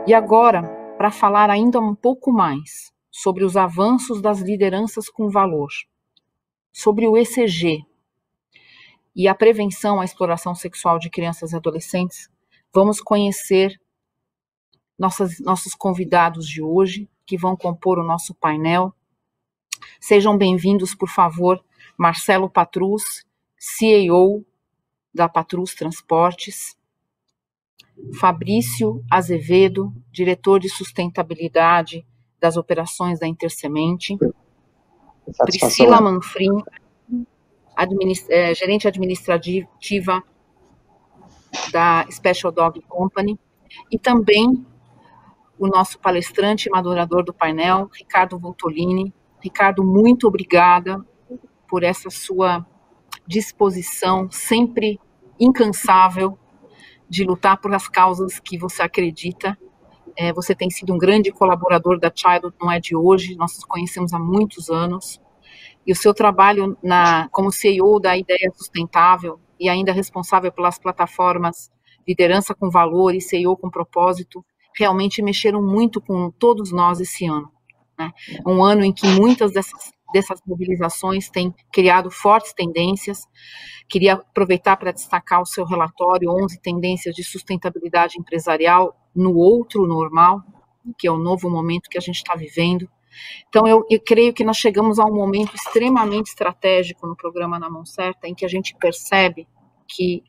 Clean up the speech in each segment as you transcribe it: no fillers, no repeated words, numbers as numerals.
E agora, para falar ainda um pouco mais sobre os avanços das lideranças com valor, sobre o ECG e a prevenção à exploração sexual de crianças e adolescentes, vamos conhecer nossos convidados de hoje, que vão compor o nosso painel. Sejam bem-vindos, por favor, Marcelo Patrus, CEO da Patrus Transportes, Fabrício Azevedo, diretor de sustentabilidade das operações da Intersemente, Priscila Manfrim, gerente administrativa da Special Dog Company, e também o nosso palestrante e moderador do painel, Ricardo Voltolini. Ricardo, muito obrigada por essa sua disposição sempre incansável de lutar por as causas que você acredita. Você tem sido um grande colaborador da Childhood, não é de hoje, nós nos conhecemos há muitos anos, e o seu trabalho como CEO da Ideia Sustentável e ainda responsável pelas plataformas Liderança com Valor e CEO com Propósito, realmente mexeram muito com todos nós esse ano, né? Um ano em que muitas dessas mobilizações têm criado fortes tendências. Queria aproveitar para destacar o seu relatório 11 tendências de sustentabilidade empresarial no outro normal, que é o novo momento que a gente está vivendo. Então, eu creio que nós chegamos a um momento extremamente estratégico no programa Na Mão Certa, em que a gente percebe que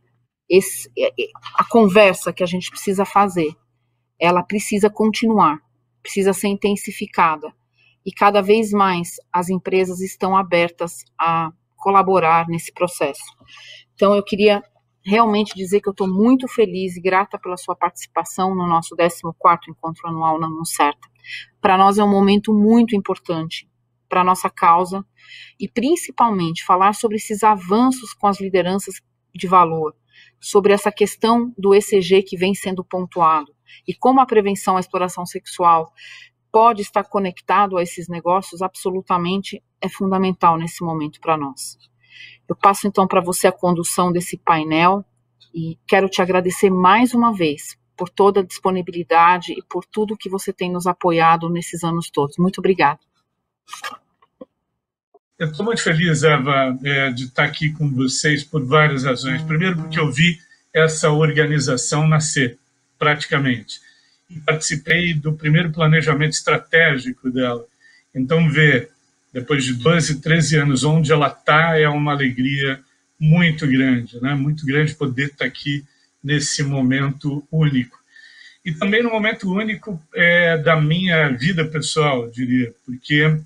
a conversa que a gente precisa fazer, ela precisa continuar, precisa ser intensificada, e cada vez mais as empresas estão abertas a colaborar nesse processo. Então, eu queria realmente dizer que eu estou muito feliz e grata pela sua participação no nosso 14º Encontro Anual Na Mão Certa. Para nós é um momento muito importante para a nossa causa, e principalmente falar sobre esses avanços com as lideranças de valor, sobre essa questão do ECG que vem sendo pontuado, e como a prevenção à exploração sexual pode estar conectado a esses negócios, absolutamente é fundamental nesse momento para nós. Eu passo então para você a condução desse painel e quero te agradecer mais uma vez por toda a disponibilidade e por tudo que você tem nos apoiado nesses anos todos. Muito obrigada. Eu estou muito feliz, Eva, de estar aqui com vocês por várias razões. Primeiro, porque eu vi essa organização nascer, praticamente. E participei do primeiro planejamento estratégico dela. Então, ver, depois de 12, 13 anos, onde ela está, é uma alegria muito grande, né? Muito grande poder estar aqui nesse momento único. E também no momento único da minha vida pessoal, eu diria, porque,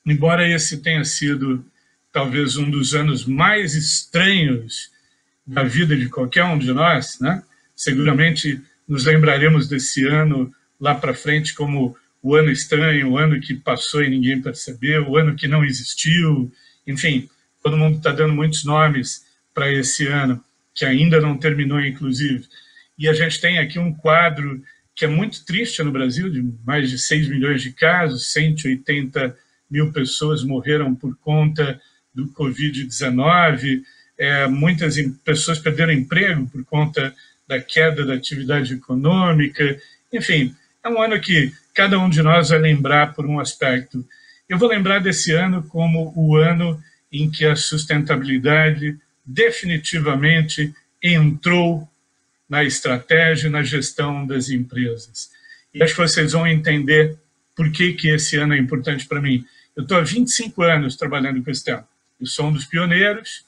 embora esse tenha sido talvez um dos anos mais estranhos da vida de qualquer um de nós, né? Seguramente nos lembraremos desse ano lá para frente como o ano estranho, o ano que passou e ninguém percebeu, o ano que não existiu, enfim, todo mundo está dando muitos nomes para esse ano, que ainda não terminou, inclusive. E a gente tem aqui um quadro que é muito triste no Brasil, de mais de 6 milhões de casos, 180 mil pessoas morreram por conta do Covid-19, muitas pessoas perderam emprego por conta da queda da atividade econômica, enfim, é um ano que cada um de nós vai lembrar por um aspecto. Eu vou lembrar desse ano como o ano em que a sustentabilidade definitivamente entrou na estratégia e na gestão das empresas. E acho que vocês vão entender por que esse ano é importante para mim. Eu estou há 25 anos trabalhando com esse tema. Eu sou um dos pioneiros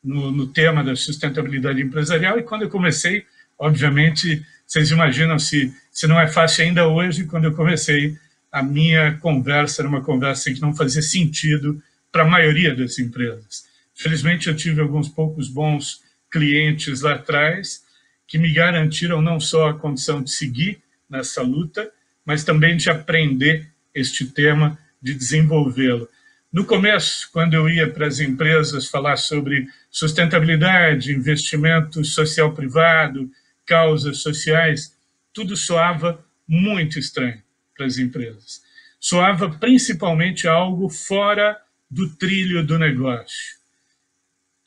no tema da sustentabilidade empresarial, e quando eu comecei, obviamente, vocês imaginam se não é fácil ainda hoje, quando eu comecei, a minha conversa era uma conversa que não fazia sentido para a maioria das empresas. Felizmente, eu tive alguns poucos bons clientes lá atrás que me garantiram não só a condição de seguir nessa luta, mas também de aprender este tema, de desenvolvê-lo. No começo, quando eu ia para as empresas falar sobre sustentabilidade, investimento social privado, causas sociais, tudo soava muito estranho para as empresas. Soava principalmente algo fora do trilho do negócio.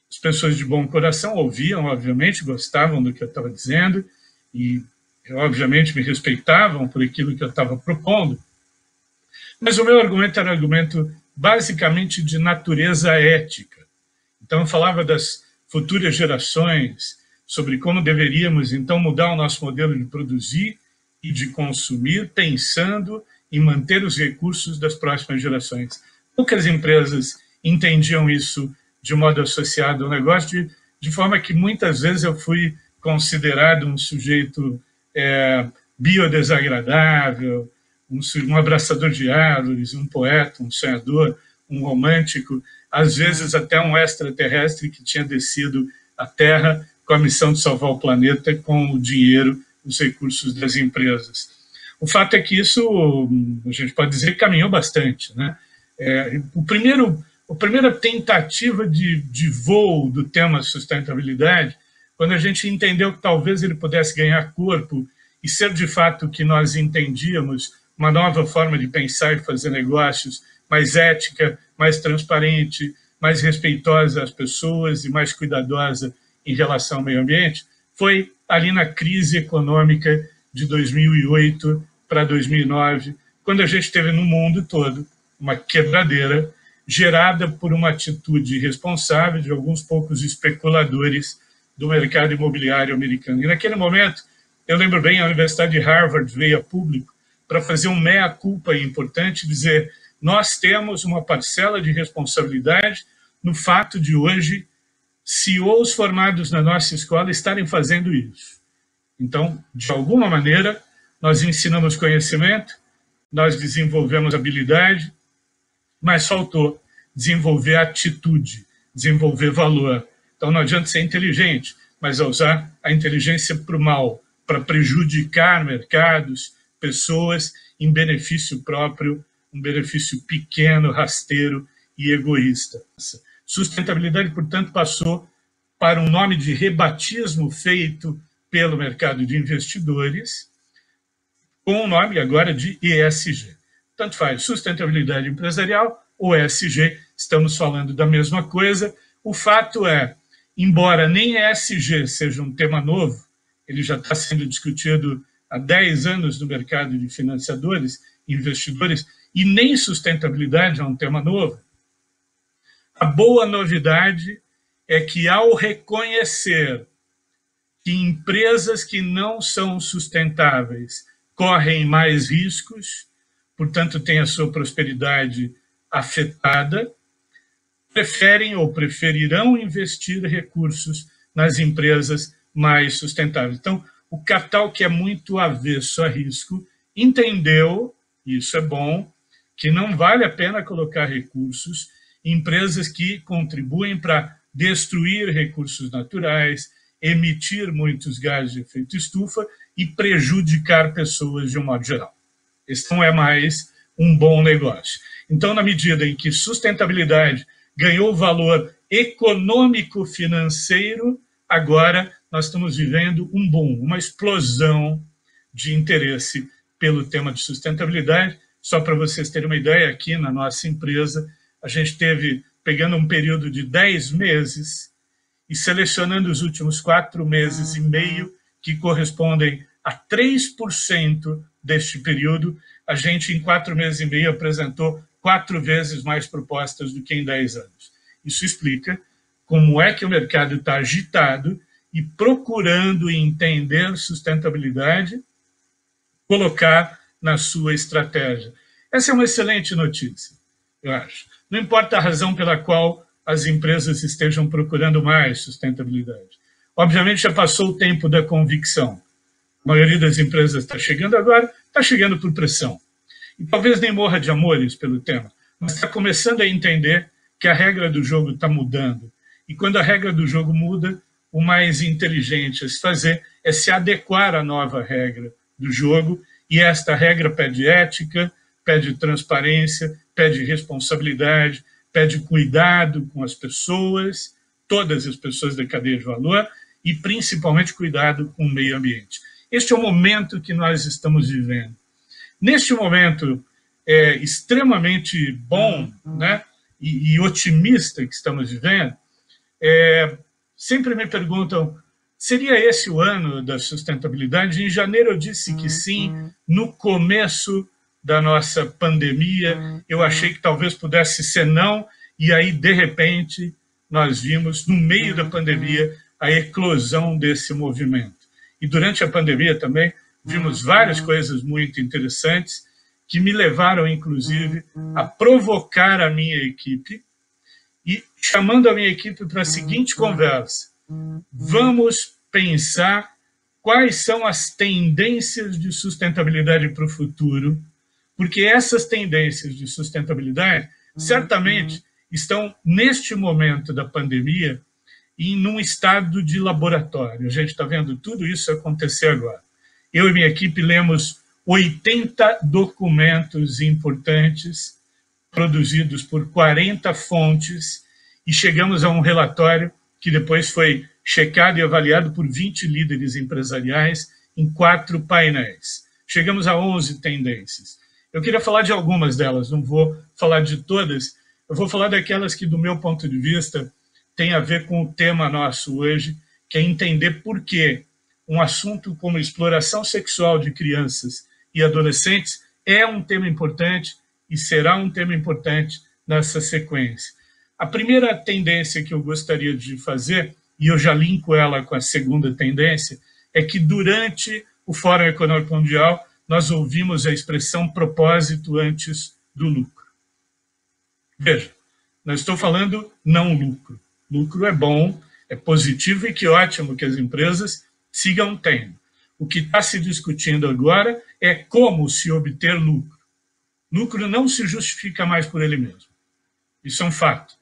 As pessoas de bom coração ouviam, obviamente, gostavam do que eu estava dizendo, e obviamente me respeitavam por aquilo que eu estava propondo, mas o meu argumento era um argumento basicamente de natureza ética. Então eu falava das futuras gerações, sobre como deveríamos então mudar o nosso modelo de produzir e de consumir, pensando em manter os recursos das próximas gerações. Poucas empresas entendiam isso de modo associado ao negócio, de forma que muitas vezes eu fui considerado um sujeito biodesagradável, um abraçador de árvores, um poeta, um sonhador, um romântico, às vezes até um extraterrestre que tinha descido à Terra com a missão de salvar o planeta com o dinheiro, os recursos das empresas. O fato é que isso, a gente pode dizer, caminhou bastante, né? A primeira tentativa de voo do tema sustentabilidade, quando a gente entendeu que talvez ele pudesse ganhar corpo e ser de fato o que nós entendíamos, uma nova forma de pensar e fazer negócios, mais ética, mais transparente, mais respeitosa às pessoas e mais cuidadosa em relação ao meio ambiente, foi ali na crise econômica de 2008 para 2009, quando a gente teve no mundo todo uma quebradeira gerada por uma atitude irresponsável de alguns poucos especuladores do mercado imobiliário americano. E naquele momento, eu lembro bem, a Universidade de Harvard veio a público para fazer um meia-culpa importante, dizer: nós temos uma parcela de responsabilidade no fato de hoje CEOs formados na nossa escola estarem fazendo isso. Então, de alguma maneira, nós ensinamos conhecimento, nós desenvolvemos habilidade, mas faltou desenvolver atitude, desenvolver valor. Então, não adianta ser inteligente, mas usar a inteligência para o mal, para prejudicar mercados, pessoas, em benefício próprio, um benefício pequeno, rasteiro e egoísta. Sustentabilidade, portanto, passou para um nome de rebatismo feito pelo mercado de investidores, com o nome agora de ESG. Tanto faz sustentabilidade empresarial ou ESG, estamos falando da mesma coisa. O fato é, embora nem ESG seja um tema novo, ele já está sendo discutido há 10 anos no mercado de financiadores, investidores, e nem sustentabilidade é um tema novo. A boa novidade é que, ao reconhecer que empresas que não são sustentáveis correm mais riscos, portanto, têm a sua prosperidade afetada, preferem ou preferirão investir recursos nas empresas mais sustentáveis. Então, o capital que é muito avesso a risco entendeu, e isso é bom, que não vale a pena colocar recursos em empresas que contribuem para destruir recursos naturais, emitir muitos gases de efeito estufa e prejudicar pessoas de um modo geral. Esse não é mais um bom negócio. Então, na medida em que sustentabilidade ganhou valor econômico-financeiro, agora nós estamos vivendo um boom, uma explosão de interesse pelo tema de sustentabilidade. Só para vocês terem uma ideia, aqui na nossa empresa, a gente teve, pegando um período de 10 meses e selecionando os últimos 4 meses e meio, que correspondem a 3% deste período, a gente, em 4 meses e meio, apresentou 4 vezes mais propostas do que em 10 anos. Isso explica como é que o mercado está agitado e procurando entender sustentabilidade, colocar na sua estratégia. Essa é uma excelente notícia, eu acho. Não importa a razão pela qual as empresas estejam procurando mais sustentabilidade. Obviamente, já passou o tempo da convicção. A maioria das empresas está chegando agora, está chegando por pressão. E talvez nem morra de amores pelo tema, mas está começando a entender que a regra do jogo está mudando. E quando a regra do jogo muda, o mais inteligente a se fazer é se adequar à nova regra do jogo, e esta regra pede ética, pede transparência, pede responsabilidade, pede cuidado com as pessoas, todas as pessoas da cadeia de valor, e principalmente cuidado com o meio ambiente. Este é o momento que nós estamos vivendo. Neste momento extremamente bom, né, e otimista que estamos vivendo, sempre me perguntam, Seria esse o ano da sustentabilidade? Em janeiro eu disse que sim, no começo da nossa pandemia, eu achei que talvez pudesse ser não, e aí, de repente, nós vimos, no meio da pandemia, a eclosão desse movimento. E durante a pandemia também, vimos várias coisas muito interessantes que me levaram, inclusive, a provocar a minha equipe e chamando a minha equipe para a seguinte conversa: vamos pensar quais são as tendências de sustentabilidade para o futuro, porque essas tendências de sustentabilidade certamente estão, neste momento da pandemia, em um estado de laboratório. A gente está vendo tudo isso acontecer agora. Eu e minha equipe lemos 80 documentos importantes, produzidos por 40 fontes, e chegamos a um relatório que depois foi checado e avaliado por 20 líderes empresariais em 4 painéis. Chegamos a 11 tendências. Eu queria falar de algumas delas, não vou falar de todas, eu vou falar daquelas que, do meu ponto de vista, tem a ver com o tema nosso hoje, que é entender por que um assunto como exploração sexual de crianças e adolescentes é um tema importante e será um tema importante nessa sequência. A primeira tendência que eu gostaria de fazer, e eu já linko ela com a segunda tendência, é que durante o Fórum Econômico Mundial nós ouvimos a expressão propósito antes do lucro. Veja, não estou falando não lucro. Lucro é bom, é positivo e que ótimo que as empresas sigam tendo. O que está se discutindo agora é como se obter lucro. Lucro não se justifica mais por ele mesmo. Isso é um fato.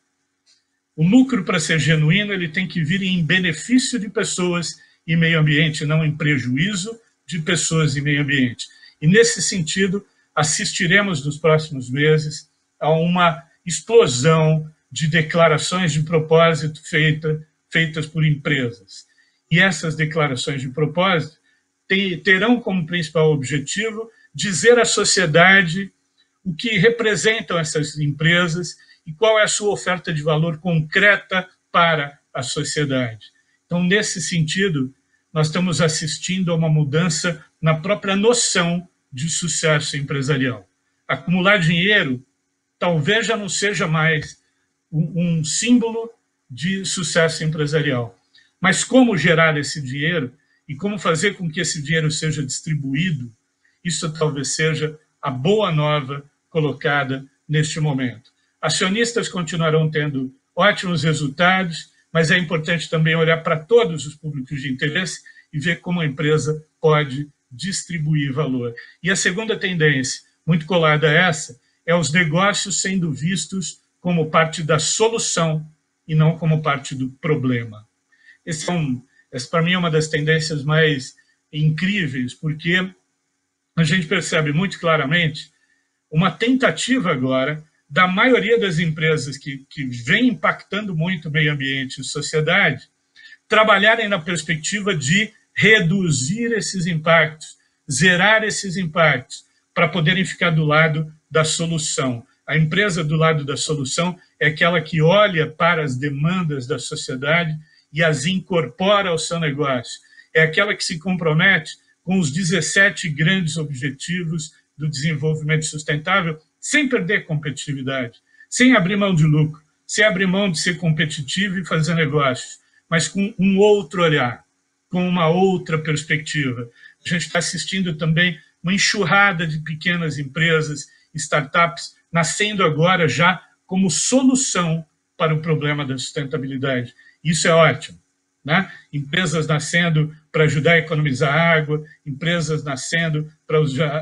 O lucro, para ser genuíno, ele tem que vir em benefício de pessoas e meio ambiente, não em prejuízo de pessoas e meio ambiente. E, nesse sentido, assistiremos nos próximos meses a uma explosão de declarações de propósito feitas por empresas. E essas declarações de propósito terão como principal objetivo dizer à sociedade o que representam essas empresas e qual é a sua oferta de valor concreta para a sociedade. Então, nesse sentido, nós estamos assistindo a uma mudança na própria noção de sucesso empresarial. Acumular dinheiro talvez já não seja mais um símbolo de sucesso empresarial. Mas como gerar esse dinheiro e como fazer com que esse dinheiro seja distribuído, isso talvez seja a boa nova colocada neste momento. Acionistas continuarão tendo ótimos resultados, mas é importante também olhar para todos os públicos de interesse e ver como a empresa pode distribuir valor. E a segunda tendência, muito colada a essa, é os negócios sendo vistos como parte da solução e não como parte do problema. Essa, para mim, é uma das tendências mais incríveis, porque a gente percebe muito claramente uma tentativa agora da maioria das empresas que vem impactando muito o meio ambiente e sociedade, trabalharem na perspectiva de reduzir esses impactos, zerar esses impactos, para poderem ficar do lado da solução. A empresa do lado da solução é aquela que olha para as demandas da sociedade e as incorpora ao seu negócio. É aquela que se compromete com os 17 grandes objetivos do desenvolvimento sustentável, sem perder competitividade, sem abrir mão de lucro, sem abrir mão de ser competitivo e fazer negócios, mas com um outro olhar, com uma outra perspectiva. A gente está assistindo também uma enxurrada de pequenas empresas, startups, nascendo agora já como solução para o problema da sustentabilidade. Isso é ótimo, né? Empresas nascendo para ajudar a economizar água, empresas nascendo para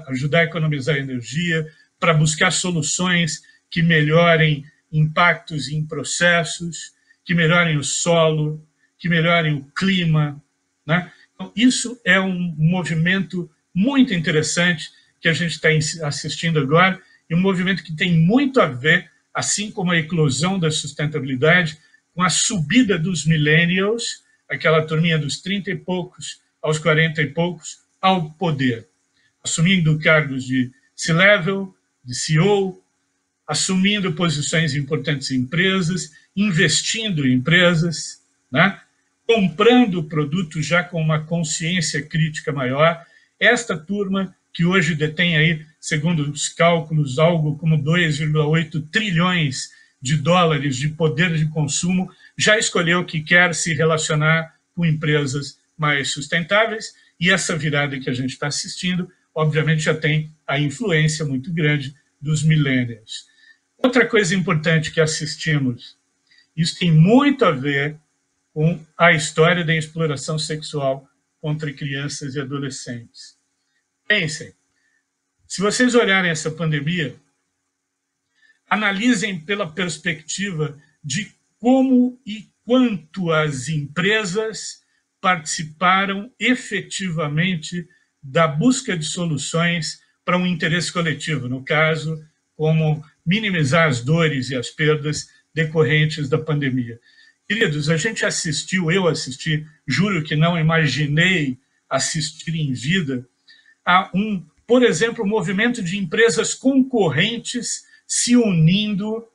ajudar a economizar energia, para buscar soluções que melhorem impactos em processos, que melhorem o solo, que melhorem o clima, né? Então, isso é um movimento muito interessante que a gente está assistindo agora, e um movimento que tem muito a ver, assim como a eclosão da sustentabilidade, com a subida dos millennials, aquela turminha dos 30 e poucos aos 40 e poucos, ao poder, assumindo cargos de C-level, de CEO, assumindo posições importantes em empresas, investindo em empresas, né? comprando produtos já com uma consciência crítica maior. Esta turma, que hoje detém aí, segundo os cálculos, algo como 2,8 trilhões de dólares de poder de consumo, já escolheu que quer se relacionar com empresas mais sustentáveis, e essa virada que a gente está assistindo, obviamente, já tem a influência muito grande dos millennials. Outra coisa importante que assistimos, isso tem muito a ver com a história da exploração sexual contra crianças e adolescentes. Pensem, se vocês olharem essa pandemia, analisem pela perspectiva de como e quanto as empresas participaram efetivamente da busca de soluções para um interesse coletivo, no caso, como minimizar as dores e as perdas decorrentes da pandemia. Queridos, a gente assistiu, eu assisti, juro que não imaginei assistir em vida, a por exemplo, um movimento de empresas concorrentes se unindo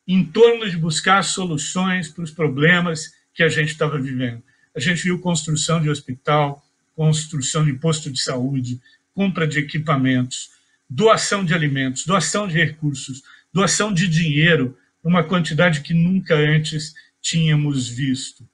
em torno de buscar soluções para os problemas que a gente estava vivendo. A gente viu construção de hospital, construção de posto de saúde, compra de equipamentos, doação de alimentos, doação de recursos, doação de dinheiro, uma quantidade que nunca antes tínhamos visto.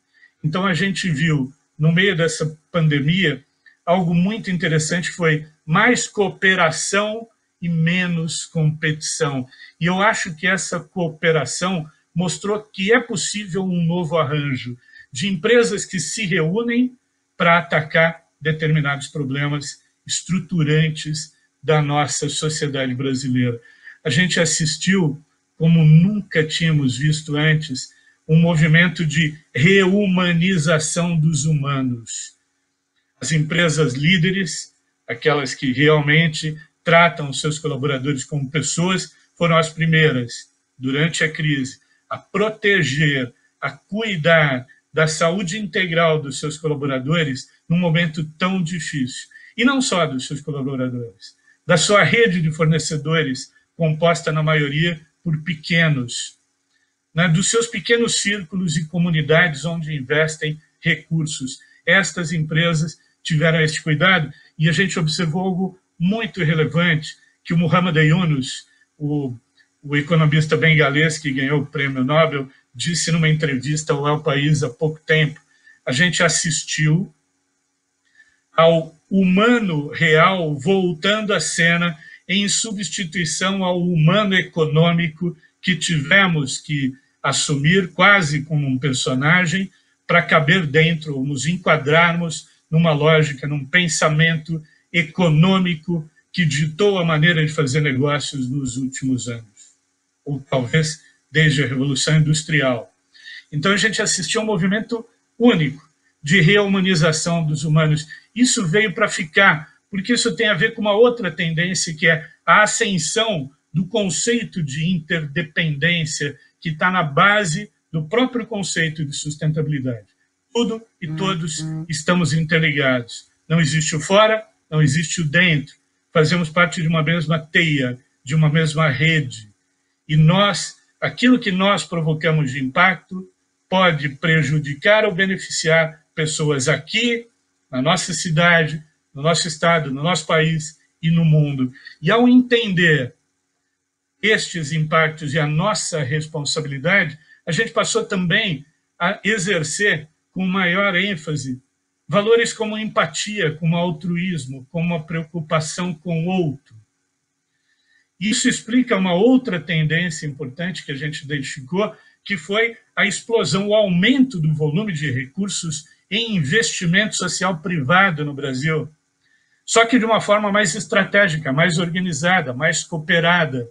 Então, a gente viu, no meio dessa pandemia, algo muito interessante, foi mais cooperação e menos competição. E eu acho que essa cooperação mostrou que é possível um novo arranjo de empresas que se reúnem para atacar determinados problemas estruturantes da nossa sociedade brasileira. A gente assistiu, como nunca tínhamos visto antes, um movimento de reumanização dos humanos. As empresas líderes, aquelas que realmente tratam os seus colaboradores como pessoas, foram as primeiras, durante a crise, a proteger, a cuidar da saúde integral dos seus colaboradores num momento tão difícil. E não só dos seus colaboradores, da sua rede de fornecedores, composta na maioria por pequenos, né, dos seus pequenos círculos e comunidades onde investem recursos. Estas empresas tiveram este cuidado, e a gente observou algo muito relevante, que o Muhammad Yunus, o economista bengalês que ganhou o prêmio Nobel, disse numa entrevista ao El País há pouco tempo. A gente assistiu ao humano real voltando à cena em substituição ao humano econômico que tivemos que assumir quase como um personagem para caber dentro, ou nos enquadrarmos numa lógica, num pensamento econômico que ditou a maneira de fazer negócios nos últimos anos, ou talvez desde a Revolução Industrial. Então, a gente assistiu a um movimento único de reumanização dos humanos. Isso veio para ficar, porque isso tem a ver com uma outra tendência, que é a ascensão do conceito de interdependência, que está na base do próprio conceito de sustentabilidade. Tudo e todos estamos interligados. Não existe o fora, não existe o dentro. Fazemos parte de uma mesma teia, de uma mesma rede. E nós, aquilo que nós provocamos de impacto, pode prejudicar ou beneficiar pessoas aqui, na nossa cidade, no nosso estado, no nosso país e no mundo. E ao entender estes impactos e a nossa responsabilidade, a gente passou também a exercer com maior ênfase valores como empatia, como altruísmo, como a preocupação com o outro. Isso explica uma outra tendência importante que a gente identificou, que foi a explosão, o aumento do volume de recursos em investimento social privado no Brasil, só que de uma forma mais estratégica, mais organizada, mais cooperada,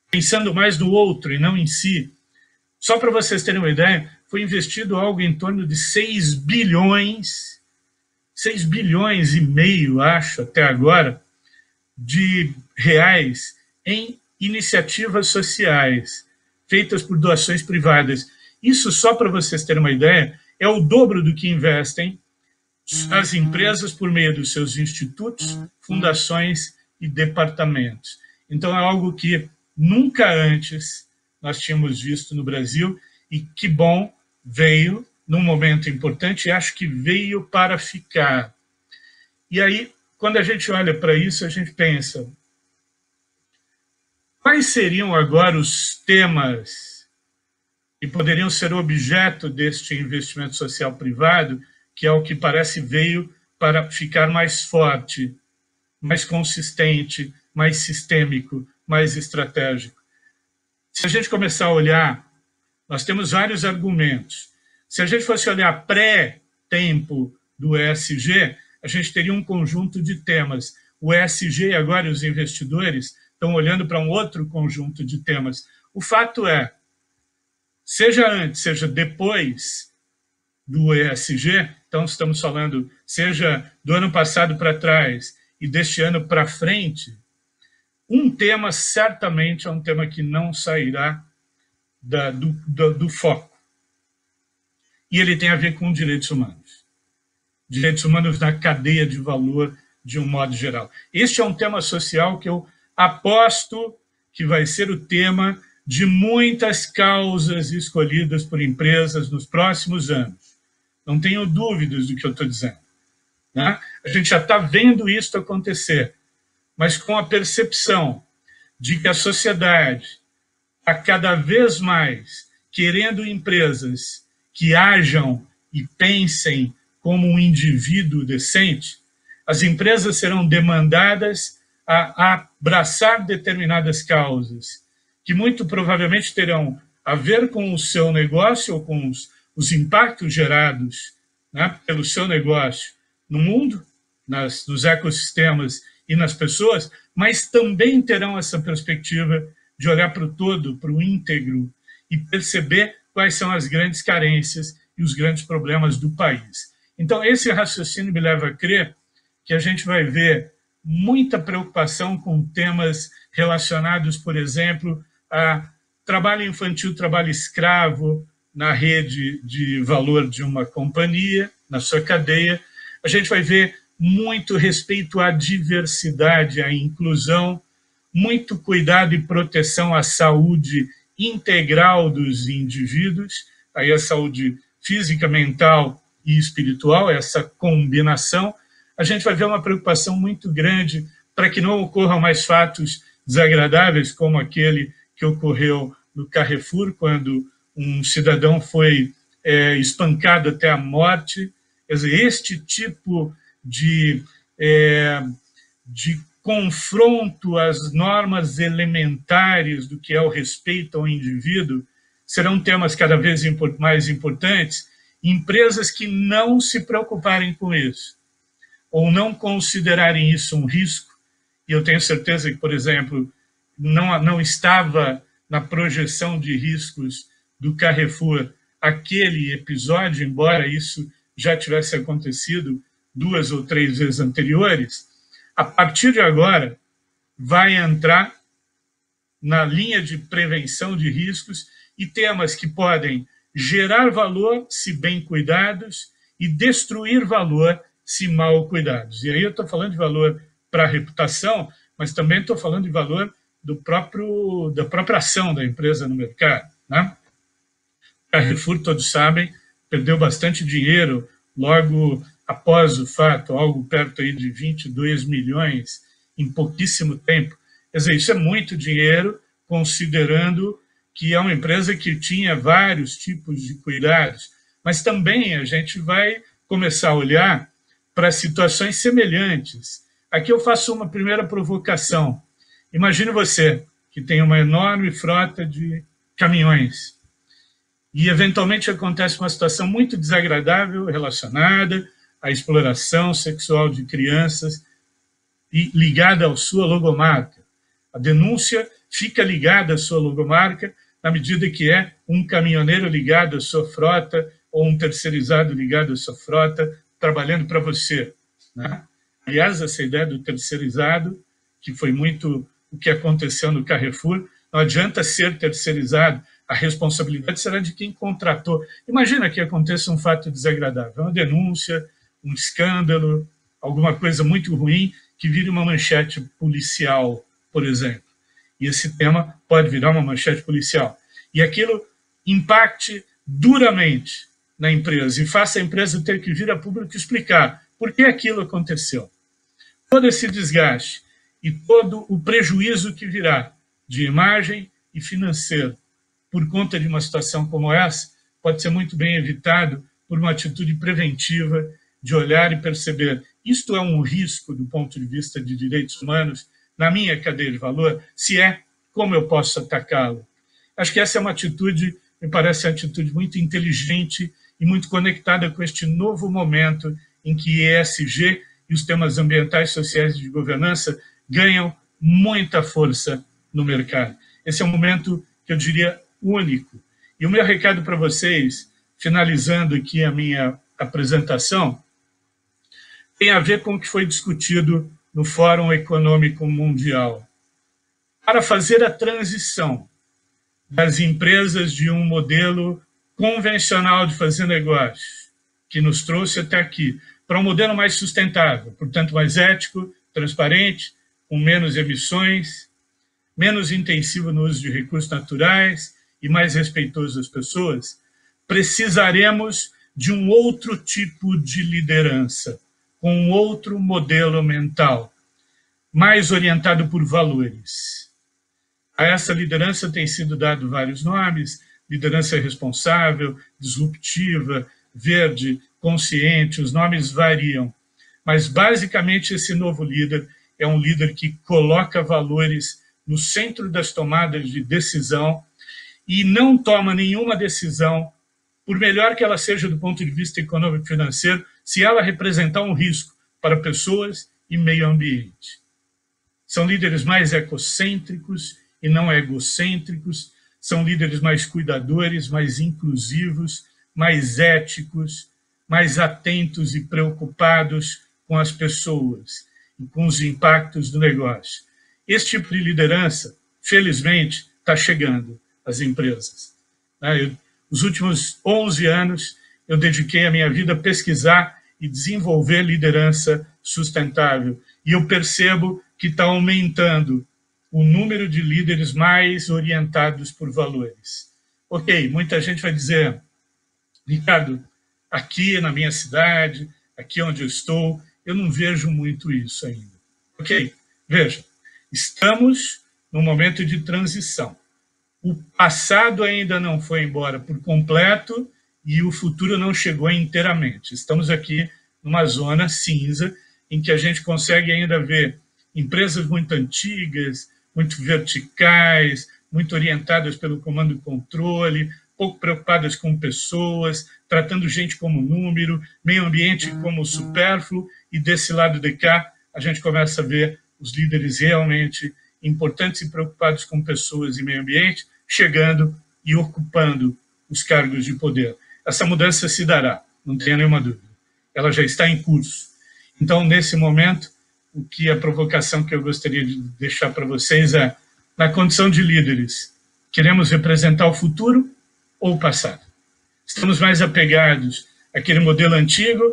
pensando mais no outro e não em si. Só para vocês terem uma ideia, foi investido algo em torno de 6 bilhões e meio, acho, até agora, de reais em iniciativas sociais, feitas por doações privadas. Isso, só para vocês terem uma ideia, é o dobro do que investem as empresas por meio dos seus institutos, fundações e departamentos. Então, é algo que nunca antes nós tínhamos visto no Brasil, e que bom, veio num momento importante e acho que veio para ficar. E aí, quando a gente olha para isso, a gente pensa, quais seriam agora os temas que poderiam ser objeto deste investimento social privado, que é o que parece veio para ficar mais forte, mais consistente, mais sistêmico, mais estratégico. Se a gente começar a olhar, nós temos vários argumentos. Se a gente fosse olhar pré-tempo do ESG, a gente teria um conjunto de temas. O ESG agora e os investidores estão olhando para um outro conjunto de temas. O fato é, seja antes, seja depois do ESG, então estamos falando, seja do ano passado para trás e deste ano para frente, um tema certamente é um tema que não sairá do foco. E ele tem a ver com direitos humanos. Direitos humanos na cadeia de valor de um modo geral. Este é um tema social que eu aposto que vai ser o tema de muitas causas escolhidas por empresas nos próximos anos. Não tenho dúvidas do que eu estou dizendo. Né? A gente já está vendo isso acontecer, mas com a percepção de que a sociedade está cada vez mais querendo empresas que ajam e pensem como um indivíduo decente, as empresas serão demandadas a abraçar determinadas causas, que muito provavelmente terão a ver com o seu negócio ou com os impactos gerados, né, pelo seu negócio no mundo, nos ecossistemas e nas pessoas, mas também terão essa perspectiva de olhar para o todo, para o íntegro, e perceber quais são as grandes carências e os grandes problemas do país. Então, esse raciocínio me leva a crer que a gente vai ver muita preocupação com temas relacionados, por exemplo, a trabalho infantil, trabalho escravo na rede de valor de uma companhia, na sua cadeia. A gente vai ver muito respeito à diversidade, à inclusão, muito cuidado e proteção à saúde integral dos indivíduos, aí a saúde física, mental e espiritual, essa combinação. A gente vai ver uma preocupação muito grande para que não ocorram mais fatos desagradáveis, como aquele que ocorreu no Carrefour, quando um cidadão foi espancado até a morte. Quer dizer, este tipo de confronto às normas elementares do que é o respeito ao indivíduo serão temas cada vez mais importantes. Empresas que não se preocuparem com isso, ou não considerarem isso um risco, e eu tenho certeza que, por exemplo, não estava na projeção de riscos do Carrefour aquele episódio, embora isso já tivesse acontecido 2 ou 3 vezes anteriores, a partir de agora vai entrar na linha de prevenção de riscos e temas que podem gerar valor se bem cuidados e destruir valor se mal cuidados. E aí eu estou falando de valor para a reputação, mas também estou falando de valor da própria ação da empresa no mercado. Né? Carrefour, todos sabem, perdeu bastante dinheiro logo após o fato, algo perto aí de 22 milhões em pouquíssimo tempo. Quer dizer, isso é muito dinheiro, considerando que é uma empresa que tinha vários tipos de cuidados, mas também a gente vai começar a olhar para situações semelhantes. Aqui eu faço uma primeira provocação. Imagine você que tem uma enorme frota de caminhões e, eventualmente, acontece uma situação muito desagradável relacionada à exploração sexual de crianças e ligada à sua logomarca. A denúncia fica ligada à sua logomarca na medida que é um caminhoneiro ligado à sua frota ou um terceirizado ligado à sua frota trabalhando para você. Né? Aliás, essa ideia do terceirizado, que foi muito o que aconteceu no Carrefour, não adianta ser terceirizado, a responsabilidade será de quem contratou. Imagina que aconteça um fato desagradável, uma denúncia, um escândalo, alguma coisa muito ruim que vire uma manchete policial, por exemplo. E esse tema pode virar uma manchete policial. E aquilo impacte duramente na empresa e faça a empresa ter que vir a público explicar por que aquilo aconteceu. Todo esse desgaste e todo o prejuízo que virá de imagem e financeiro por conta de uma situação como essa pode ser muito bem evitado por uma atitude preventiva de olhar e perceber isto é um risco do ponto de vista de direitos humanos na minha cadeia de valor, se é, como eu posso atacá-lo? Acho que essa é uma atitude, me parece uma atitude muito inteligente e muito conectada com este novo momento em que ESG e os temas ambientais, sociais e de governança ganham muita força no mercado. Esse é um momento que eu diria único. E o meu recado para vocês, finalizando aqui a minha apresentação, tem a ver com o que foi discutido no Fórum Econômico Mundial. Para fazer a transição das empresas de um modelo convencional de fazer negócio, que nos trouxe até aqui, para um modelo mais sustentável, portanto mais ético, transparente, com menos emissões, menos intensivo no uso de recursos naturais e mais respeitoso das pessoas, precisaremos de um outro tipo de liderança, com um outro modelo mental, mais orientado por valores. A essa liderança tem sido dado vários nomes: liderança responsável, disruptiva, verde, consciente, os nomes variam. Mas, basicamente, esse novo líder é um líder que coloca valores no centro das tomadas de decisão e não toma nenhuma decisão, por melhor que ela seja do ponto de vista econômico e financeiro, se ela representar um risco para pessoas e meio ambiente. São líderes mais ecocêntricos e não egocêntricos, são líderes mais cuidadores, mais inclusivos, mais éticos, mais atentos e preocupados com as pessoas e com os impactos do negócio. Esse tipo de liderança, felizmente, está chegando às empresas. Os últimos 11 anos, eu dediquei a minha vida a pesquisar e desenvolver liderança sustentável. E eu percebo que está aumentando o número de líderes mais orientados por valores. Ok, muita gente vai dizer, Ricardo, aqui na minha cidade, aqui onde eu estou, eu não vejo muito isso ainda. Ok, veja, estamos num momento de transição. O passado ainda não foi embora por completo e o futuro não chegou inteiramente. Estamos aqui numa zona cinza em que a gente consegue ainda ver empresas muito antigas, muito verticais, muito orientadas pelo comando e controle, pouco preocupadas com pessoas, tratando gente como número, meio ambiente como supérfluo, e desse lado de cá a gente começa a ver os líderes realmente importantes e preocupados com pessoas e meio ambiente, chegando e ocupando os cargos de poder. Essa mudança se dará, não tenha nenhuma dúvida. Ela já está em curso. Então, nesse momento, a provocação que eu gostaria de deixar para vocês é, na condição de líderes, queremos representar o futuro ou o passado? Estamos mais apegados àquele modelo antigo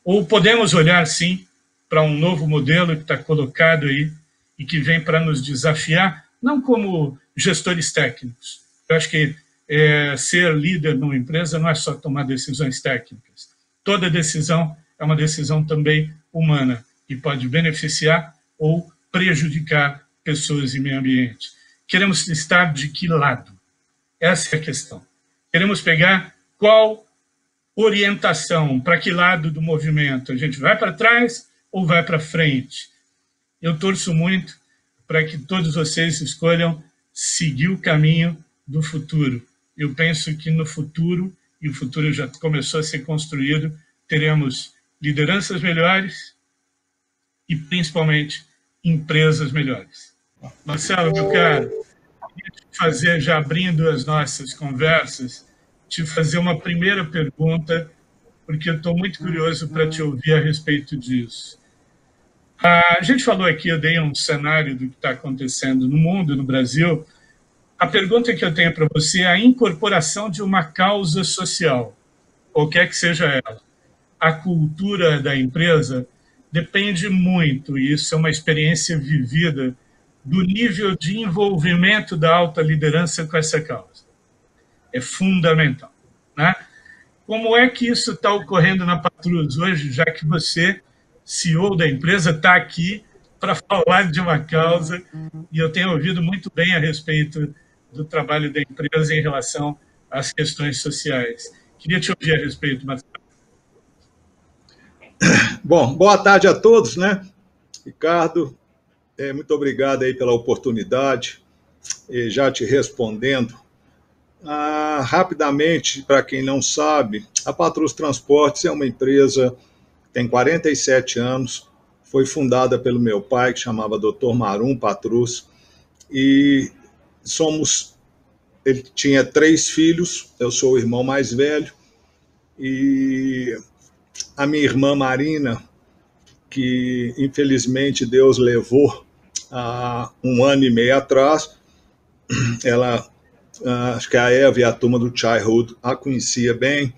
ou podemos olhar, sim, para um novo modelo que está colocado aí e que vem para nos desafiar, não como gestores técnicos. Eu acho que ser líder numa empresa não é só tomar decisões técnicas. Toda decisão é uma decisão também humana, que pode beneficiar ou prejudicar pessoas e meio ambiente. Queremos estar de que lado? Essa é a questão. Queremos pegar qual orientação, para que lado do movimento? A gente vai para trás ou vai para frente? Eu torço muito para que todos vocês escolham seguir o caminho do futuro. Eu penso que no futuro, e o futuro já começou a ser construído, teremos lideranças melhores e, principalmente, empresas melhores. Marcelo, meu caro, queria te fazer, já abrindo as nossas conversas, te fazer uma primeira pergunta, porque eu estou muito curioso para te ouvir a respeito disso. A gente falou aqui, eu dei um cenário do que está acontecendo no mundo, no Brasil. A pergunta que eu tenho para você é a incorporação de uma causa social, qualquer que seja ela. A cultura da empresa depende muito, e isso é uma experiência vivida, do nível de envolvimento da alta liderança com essa causa. É fundamental, né? Como é que isso está ocorrendo na Patrus hoje, já que você, CEO da empresa, está aqui para falar de uma causa, e eu tenho ouvido muito bem a respeito do trabalho da empresa em relação às questões sociais. Queria te ouvir a respeito, Marcelo. Bom, boa tarde a todos, né? Ricardo, muito obrigado aí pela oportunidade, e já te respondendo. Rapidamente, para quem não sabe, a Patrus Transportes é uma empresa que tem 47 anos, foi fundada pelo meu pai, que chamava Dr. Marum Patrus, e ele tinha 3 filhos, eu sou o irmão mais velho, e a minha irmã Marina, que infelizmente Deus levou há 1 ano e meio atrás, acho que a Eva e a turma do Childhood a conhecia bem.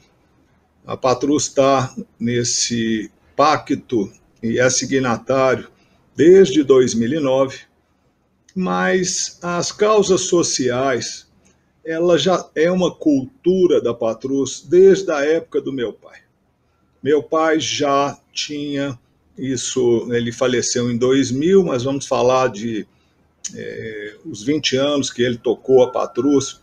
A Patrus está nesse pacto e é signatário desde 2009, mas as causas sociais, ela já é uma cultura da Patrus desde a época do meu pai. Meu pai já tinha isso, ele faleceu em 2000, mas vamos falar de os 20 anos que ele tocou a Patrus.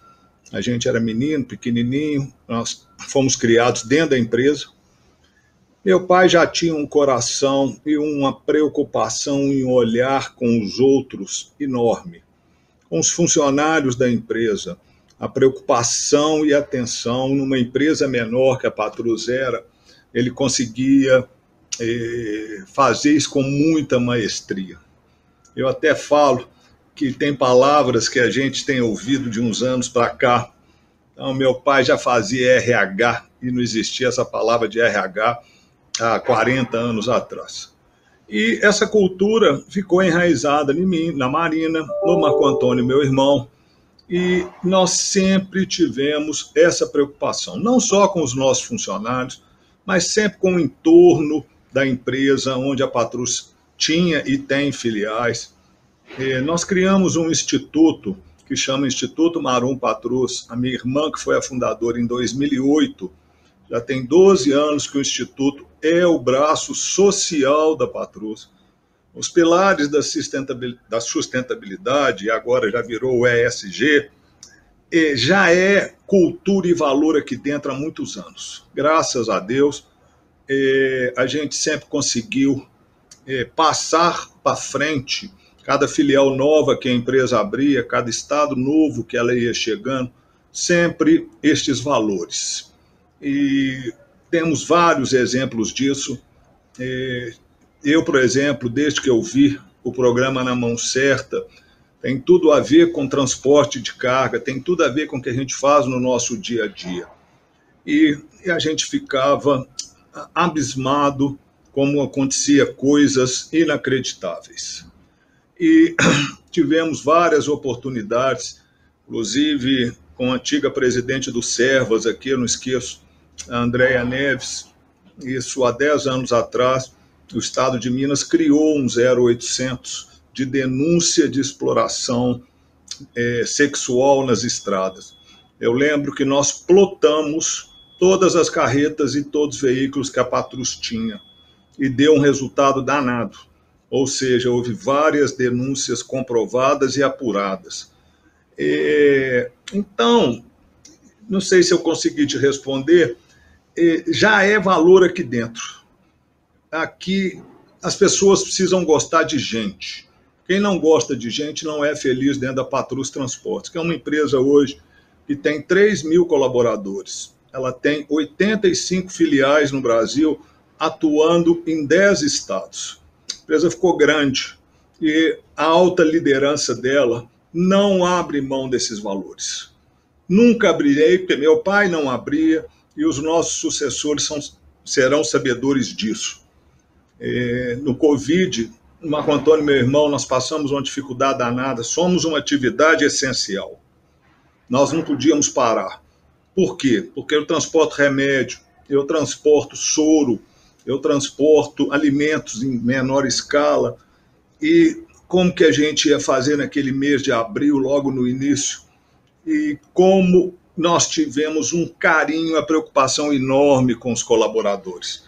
A gente era menino, pequenininho, nós fomos criados dentro da empresa. Meu pai já tinha um coração e uma preocupação em olhar com os outros enorme. Com os funcionários da empresa, a preocupação e atenção numa empresa menor que a Patrus era, ele conseguia fazer isso com muita maestria. Eu até falo que tem palavras que a gente tem ouvido de uns anos para cá. Então, meu pai já fazia RH e não existia essa palavra de RH há 40 anos atrás. E essa cultura ficou enraizada em mim, na Marina, no Marco Antônio, meu irmão, e nós sempre tivemos essa preocupação, não só com os nossos funcionários, mas sempre com o entorno da empresa, onde a Patrus tinha e tem filiais. Nós criamos um instituto que chama Instituto Marum Patrus. A minha irmã, que foi a fundadora em 2008, já tem 12 anos que o instituto é o braço social da Patrus. Os pilares da sustentabilidade, agora já virou o ESG, já é cultura e valor aqui dentro há muitos anos. Graças a Deus, a gente sempre conseguiu passar para frente cada filial nova que a empresa abria, cada estado novo que ela ia chegando, sempre estes valores. E temos vários exemplos disso. Eu, por exemplo, desde que eu vi o programa Na Mão Certa, tem tudo a ver com transporte de carga, tem tudo a ver com o que a gente faz no nosso dia a dia. E a gente ficava abismado como acontecia coisas inacreditáveis. E tivemos várias oportunidades, inclusive com a antiga presidente do Servas, aqui eu não esqueço, a Andréia Neves, isso há 10 anos atrás, o Estado de Minas criou um 0800 de denúncia de exploração sexual nas estradas. Eu lembro que nós plotamos todas as carretas e todos os veículos que a Patrus tinha, e deu um resultado danado. Ou seja, houve várias denúncias comprovadas e apuradas. Então, não sei se eu consegui te responder, já é valor aqui dentro. Aqui, as pessoas precisam gostar de gente. Quem não gosta de gente não é feliz dentro da Patrus Transportes, que é uma empresa hoje que tem 3.000 colaboradores. Ela tem 85 filiais no Brasil, atuando em 10 estados. A empresa ficou grande e a alta liderança dela não abre mão desses valores. Nunca abrirei, porque meu pai não abria e os nossos sucessores serão sabedores disso. No Covid, o Marco Antônio, meu irmão, nós passamos uma dificuldade danada, somos uma atividade essencial. Nós não podíamos parar. Por quê? Porque eu transporto remédio, eu transporto soro, eu transporto alimentos em menor escala. E como que a gente ia fazer naquele mês de abril, logo no início? E como nós tivemos um carinho, uma preocupação enorme com os colaboradores.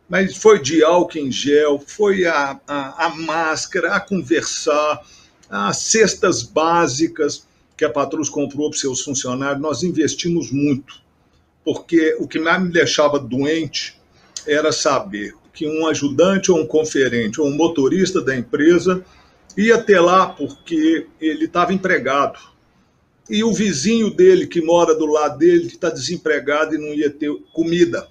Mas foi de álcool em gel, foi a máscara, a conversar, as cestas básicas que a Patrus comprou para os seus funcionários. Nós investimos muito, porque o que mais me deixava doente era saber que um ajudante ou um conferente ou um motorista da empresa ia até lá porque ele estava empregado. E o vizinho dele, que mora do lado dele, que está desempregado e não ia ter comida.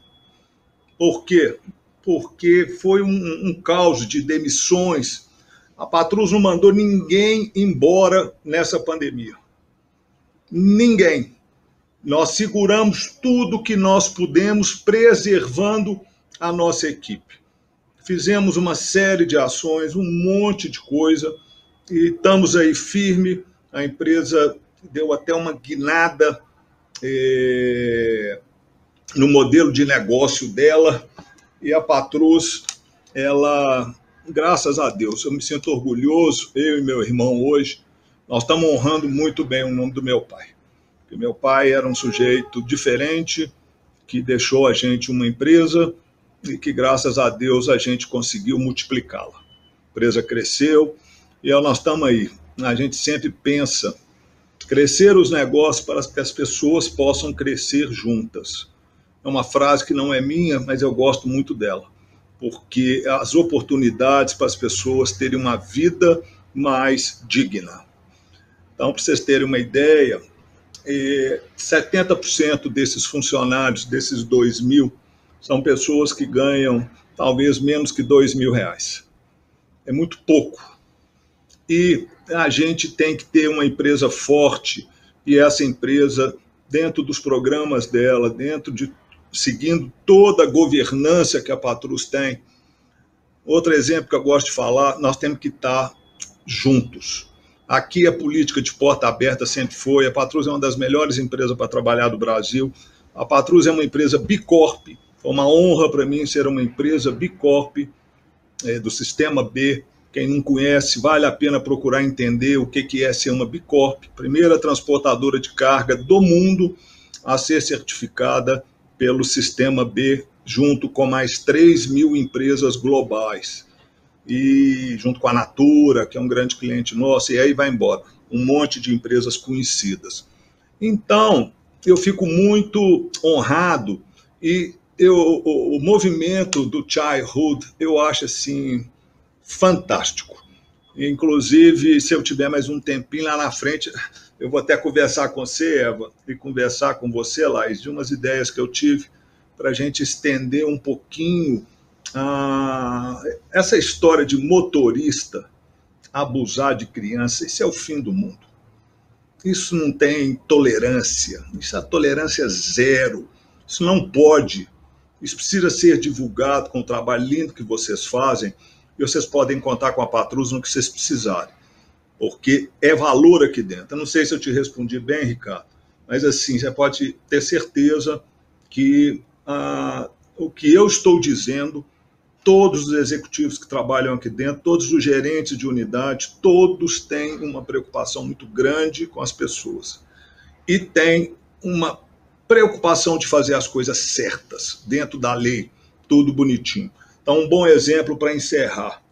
Por quê? Porque foi um caos de demissões. A Patrus não mandou ninguém embora nessa pandemia. Ninguém. Nós seguramos tudo que nós pudemos, preservando a nossa equipe. Fizemos uma série de ações, um monte de coisa, e estamos aí firme. A empresa deu até uma guinada no modelo de negócio dela, e a Patrus, ela, graças a Deus, eu me sinto orgulhoso, eu e meu irmão hoje, nós estamos honrando muito bem o nome do meu pai. Porque meu pai era um sujeito diferente, que deixou a gente uma empresa e que, graças a Deus, a gente conseguiu multiplicá-la. A empresa cresceu e nós estamos aí. A gente sempre pensa crescer os negócios para que as pessoas possam crescer juntas. É uma frase que não é minha, mas eu gosto muito dela, porque as oportunidades para as pessoas terem uma vida mais digna. Então, para vocês terem uma ideia, 70% desses funcionários, desses 2.000, são pessoas que ganham talvez menos que R$2.000. É muito pouco. E a gente tem que ter uma empresa forte, e essa empresa, dentro dos programas dela, seguindo toda a governança que a Patrus tem. Outro exemplo que eu gosto de falar, nós temos que estar juntos. Aqui a política de porta aberta sempre foi, a Patrus é uma das melhores empresas para trabalhar do Brasil, a Patrus é uma empresa Bicorp, foi uma honra para mim ser uma empresa Bicorp, do Sistema B. Quem não conhece, vale a pena procurar entender o que é ser uma Bicorp, primeira transportadora de carga do mundo a ser certificada pelo Sistema B, junto com mais 3.000 empresas globais. E junto com a Natura, que é um grande cliente nosso, e aí vai embora. Um monte de empresas conhecidas. Então, eu fico muito honrado, e o movimento do Childhood, eu acho assim fantástico. Inclusive, se eu tiver mais um tempinho lá na frente, eu vou até conversar com você, Eva, e conversar com você, Laís, de umas ideias que eu tive para a gente estender um pouquinho essa história de motorista abusar de criança. Isso é o fim do mundo. Isso não tem tolerância. Isso é tolerância zero. Isso não pode. Isso precisa ser divulgado com o trabalho lindo que vocês fazem, e vocês podem contar com a Patrus no que vocês precisarem, porque é valor aqui dentro. Eu não sei se eu te respondi bem, Ricardo, mas assim, você pode ter certeza que o que eu estou dizendo, todos os executivos que trabalham aqui dentro, todos os gerentes de unidade, todos têm uma preocupação muito grande com as pessoas. E têm uma preocupação de fazer as coisas certas, dentro da lei, tudo bonitinho. Então, um bom exemplo para encerrar.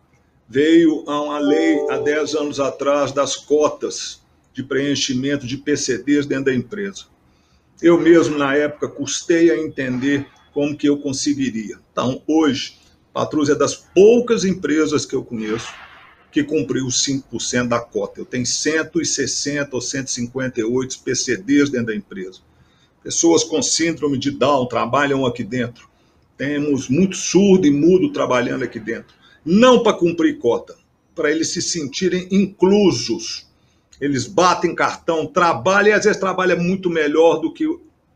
Veio uma lei há 10 anos atrás das cotas de preenchimento de PCDs dentro da empresa. Eu mesmo, na época, custei a entender como que eu conseguiria. Então, hoje, a Patrus é das poucas empresas que eu conheço que cumpriu os 5% da cota. Eu tenho 160 ou 158 PCDs dentro da empresa. Pessoas com síndrome de Down trabalham aqui dentro. Temos muito surdo e mudo trabalhando aqui dentro. Não para cumprir cota, para eles se sentirem inclusos. Eles batem cartão, trabalham, e às vezes trabalham muito melhor do que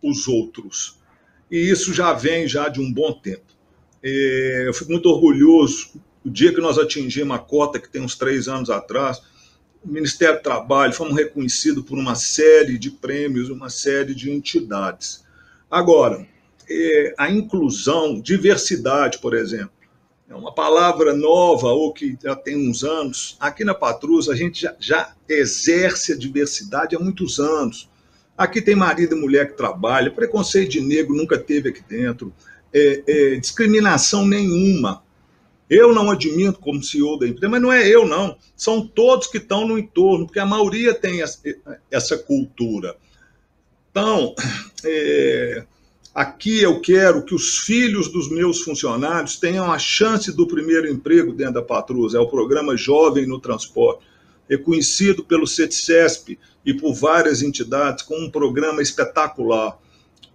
os outros. E isso já vem de um bom tempo. Eu fico muito orgulhoso. O dia que nós atingimos a cota, que tem uns 3 anos atrás, o Ministério do Trabalho, fomos reconhecidos por uma série de prêmios, uma série de entidades. Agora, a inclusão, diversidade, por exemplo, é uma palavra nova ou que já tem uns anos. Aqui na Patrus, a gente já exerce a diversidade há muitos anos. Aqui tem marido e mulher que trabalha, preconceito de negro nunca teve aqui dentro, discriminação nenhuma. Eu não admito como CEO da empresa, mas não é eu, não. São todos que estão no entorno, porque a maioria tem essa cultura. Então, aqui eu quero que os filhos dos meus funcionários tenham a chance do primeiro emprego dentro da Patrus. É o programa Jovem no Transporte, reconhecido pelo CETICESP e por várias entidades como um programa espetacular.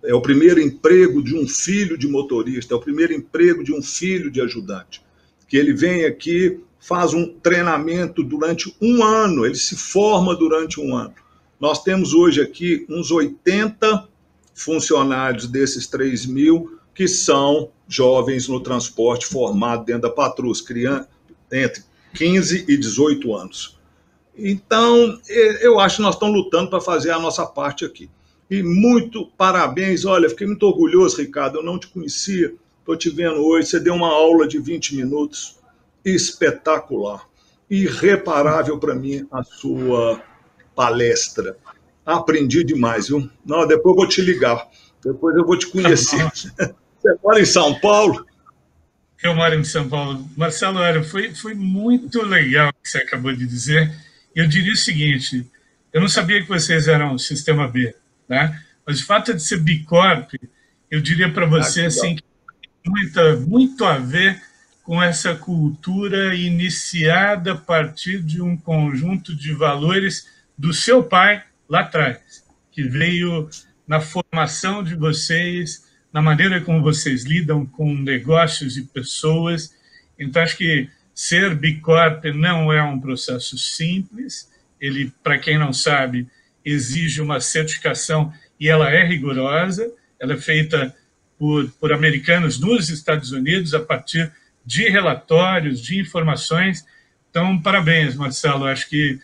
É o primeiro emprego de um filho de motorista, é o primeiro emprego de um filho de ajudante. Que ele vem aqui, faz um treinamento durante um ano, ele se forma durante um ano. Nós temos hoje aqui uns 80 funcionários desses 3 mil que são jovens no transporte formados dentro da Patrus, crianças entre 15 e 18 anos. Então, eu acho que nós estamos lutando para fazer a nossa parte aqui. E muito parabéns, olha, fiquei muito orgulhoso, Ricardo, eu não te conhecia, estou te vendo hoje, você deu uma aula de 20 minutos, espetacular, irreparável para mim a sua palestra. Aprendi demais, viu? Não, depois eu vou te ligar, depois eu vou te conhecer. Você mora em São Paulo? Eu moro em São Paulo. Marcelo, olha, foi muito legal o que você acabou de dizer. Eu diria o seguinte, eu não sabia que vocês eram Sistema B, né? Mas o fato de ser Bicorp, eu diria para você assim, que tem muito a ver com essa cultura iniciada a partir de um conjunto de valores do seu pai lá atrás, que veio na formação de vocês, na maneira como vocês lidam com negócios e pessoas. Então, acho que ser Bicorp não é um processo simples. Ele, para quem não sabe, exige uma certificação e ela é rigorosa. Ela é feita por americanos nos Estados Unidos a partir de relatórios, de informações. Então, parabéns, Marcelo. Acho que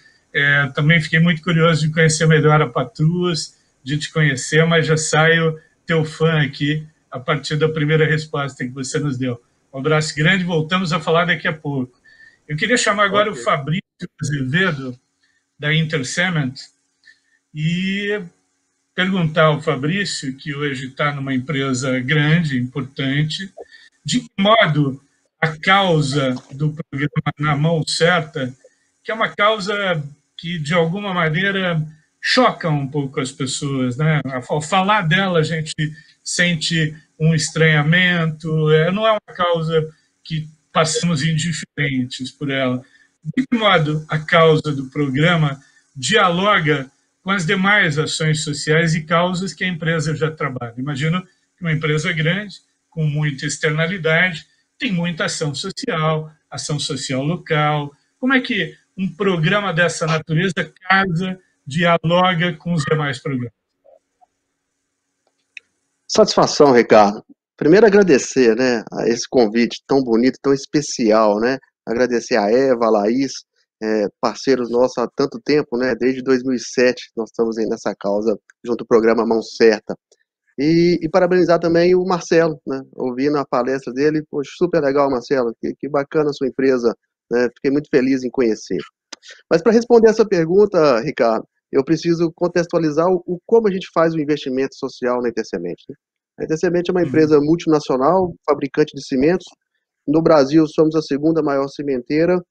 também fiquei muito curioso de conhecer melhor a Patrus, de te conhecer, mas já saio teu fã aqui a partir da primeira resposta que você nos deu. Um abraço grande, voltamos a falar daqui a pouco. Eu queria chamar agora o Fabrício Azevedo, da Intercement, e perguntar ao Fabrício, que hoje está numa empresa grande, importante, de que modo a causa do programa Na Mão Certa, que é uma causa que, de alguma maneira, choca um pouco as pessoas, né? Ao falar dela, a gente sente um estranhamento, não é uma causa que passamos indiferentes por ela. De que modo a causa do programa dialoga com as demais ações sociais e causas que a empresa já trabalha? Imagino que uma empresa grande, com muita externalidade, tem muita ação social local. Como é que um programa dessa natureza casa, dialoga com os demais programas? Satisfação, Ricardo. Primeiro agradecer, né, a esse convite tão bonito, tão especial, né? Agradecer a Eva, a Laís, parceiros nossos há tanto tempo, né? Desde 2007 nós estamos aí nessa causa junto ao programa Mão Certa. E parabenizar também o Marcelo, né? Ouvindo a palestra dele, poxa, super legal, Marcelo, que bacana a sua empresa, né? Fiquei muito feliz em conhecer. Mas para responder essa pergunta, Ricardo, eu preciso contextualizar como a gente faz o investimento social na Intersemente, né? A Intersemente é uma empresa multinacional, fabricante de cimentos. No Brasil, somos a segunda maior cimenteira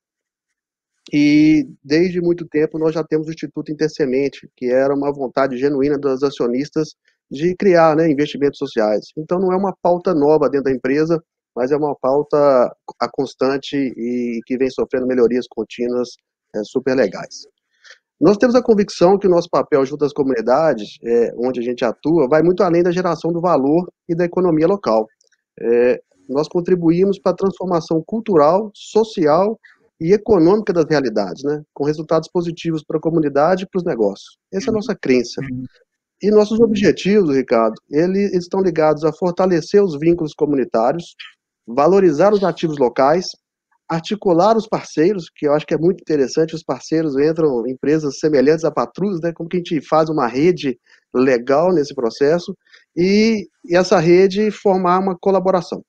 e, desde muito tempo, nós já temos o Instituto Intersemente, que era uma vontade genuína dos acionistas de criar, né, investimentos sociais. Então, não é uma pauta nova dentro da empresa, mas é uma pauta constante e que vem sofrendo melhorias contínuas super legais. Nós temos a convicção que o nosso papel junto às comunidades, onde a gente atua, vai muito além da geração do valor e da economia local. Nós contribuímos para a transformação cultural, social e econômica das realidades, né? Com resultados positivos para a comunidade e para os negócios. Essa é a nossa crença. E nossos objetivos, Ricardo, eles estão ligados a fortalecer os vínculos comunitários, valorizar os ativos locais, articular os parceiros, que eu acho que é muito interessante, os parceiros entram em empresas semelhantes à Patrus, né, como que a gente faz uma rede legal nesse processo, e essa rede formar uma colaboração.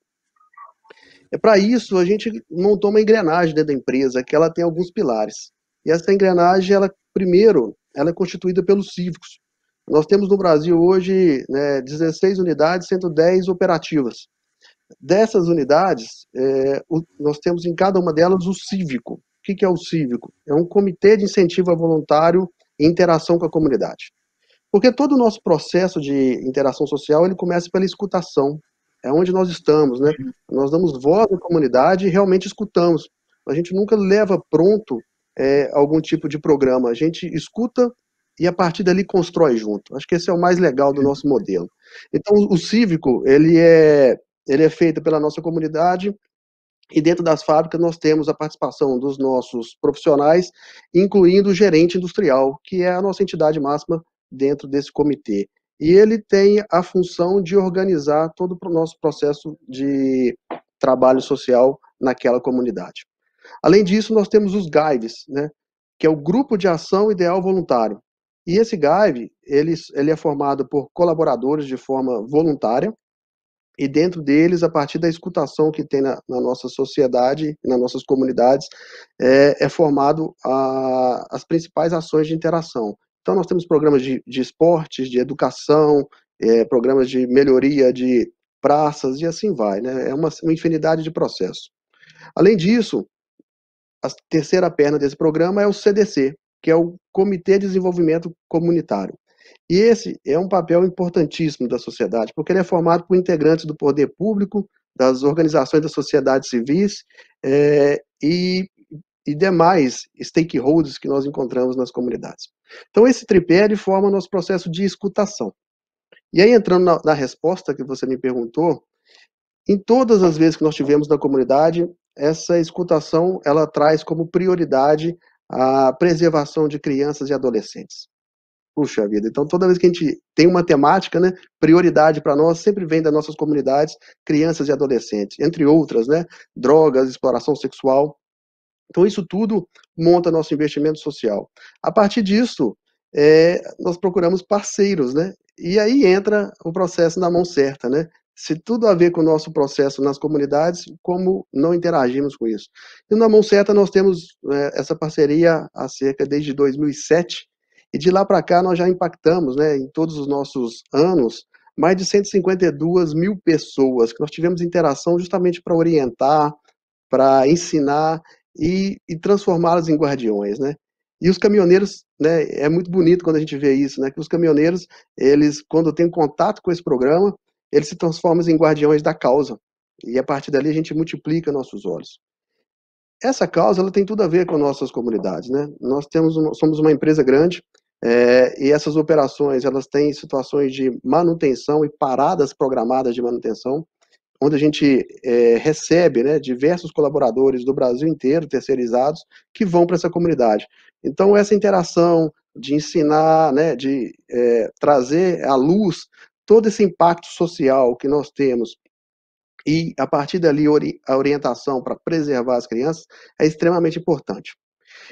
Para isso, a gente montou uma engrenagem dentro da empresa, que ela tem alguns pilares. E essa engrenagem, primeiro, ela é constituída pelos cívicos. nós temos no Brasil hoje, né, 16 unidades, 110 operativas. Dessas unidades, nós temos em cada uma delas o cívico. O que é o cívico? É um comitê de incentivo voluntário e interação com a comunidade. Porque todo o nosso processo de interação social, ele começa pela escutação. É onde nós estamos, né? Nós damos voz à comunidade e realmente escutamos. A gente nunca leva pronto algum tipo de programa. A gente escuta e a partir dali constrói junto. Acho que esse é o mais legal do nosso modelo. Então, o cívico, ele é feito pela nossa comunidade e dentro das fábricas nós temos a participação dos nossos profissionais, incluindo o gerente industrial, que é a nossa entidade máxima dentro desse comitê. E ele tem a função de organizar todo o nosso processo de trabalho social naquela comunidade. Além disso, nós temos os GAIVs, né, que é o Grupo de Ação Ideal Voluntário. E esse GAIV, ele é formado por colaboradores de forma voluntária, e dentro deles, a partir da escutação que tem na nossa sociedade, nas nossas comunidades, é formado as principais ações de interação. Então, nós temos programas de esportes, de educação, programas de melhoria de praças, e assim vai, né? É uma infinidade de processos. Além disso, a terceira perna desse programa é o CDC, que é o Comitê de Desenvolvimento Comunitário. E esse é um papel importantíssimo da sociedade, porque ele é formado por integrantes do poder público, das organizações da sociedade civis e demais stakeholders que nós encontramos nas comunidades. Então, esse tripé ele forma o nosso processo de escutação. E aí, entrando na resposta que você me perguntou, em todas as vezes que nós tivemos na comunidade, essa escutação ela traz como prioridade a preservação de crianças e adolescentes. Puxa vida, então toda vez que a gente tem uma temática, né, prioridade para nós sempre vem das nossas comunidades, crianças e adolescentes, entre outras, né, drogas, exploração sexual. Então isso tudo monta nosso investimento social. A partir disso, nós procuramos parceiros, né, e aí entra o processo na mão certa, né, se tudo a ver com o nosso processo nas comunidades, como não interagimos com isso. E na mão certa nós temos essa parceria há cerca desde 2007, e de lá para cá nós já impactamos, né, em todos os nossos anos, mais de 152 mil pessoas, que nós tivemos interação justamente para orientar, para ensinar e transformá-las em guardiões, né. E os caminhoneiros, né, é muito bonito quando a gente vê isso, né, que os caminhoneiros, eles, quando têm contato com esse programa, eles se transformam em guardiões da causa, e a partir dali a gente multiplica nossos olhos. Essa causa, ela tem tudo a ver com nossas comunidades, né? Nós somos uma empresa grande, e essas operações, elas têm situações de manutenção e paradas programadas de manutenção, onde a gente recebe, né, diversos colaboradores do Brasil inteiro, terceirizados, que vão para essa comunidade. Então, essa interação de ensinar, né, de trazer à luz todo esse impacto social que nós temos e, a partir dali, a orientação para preservar as crianças é extremamente importante.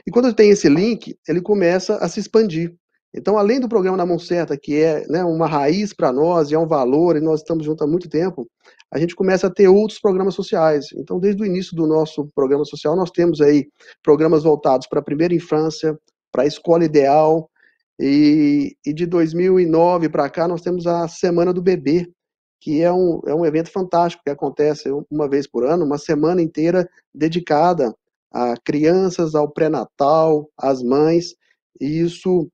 E quando tem esse link, ele começa a se expandir. Então, além do programa da Mão Certa, que é, né, uma raiz para nós e é um valor, e nós estamos juntos há muito tempo, a gente começa a ter outros programas sociais. Então, desde o início do nosso programa social, nós temos aí programas voltados para a primeira infância, para a escola ideal, e de 2009 para cá nós temos a Semana do Bebê, que é um evento fantástico que acontece uma vez por ano, uma semana inteira dedicada a crianças, ao pré-natal, às mães, e isso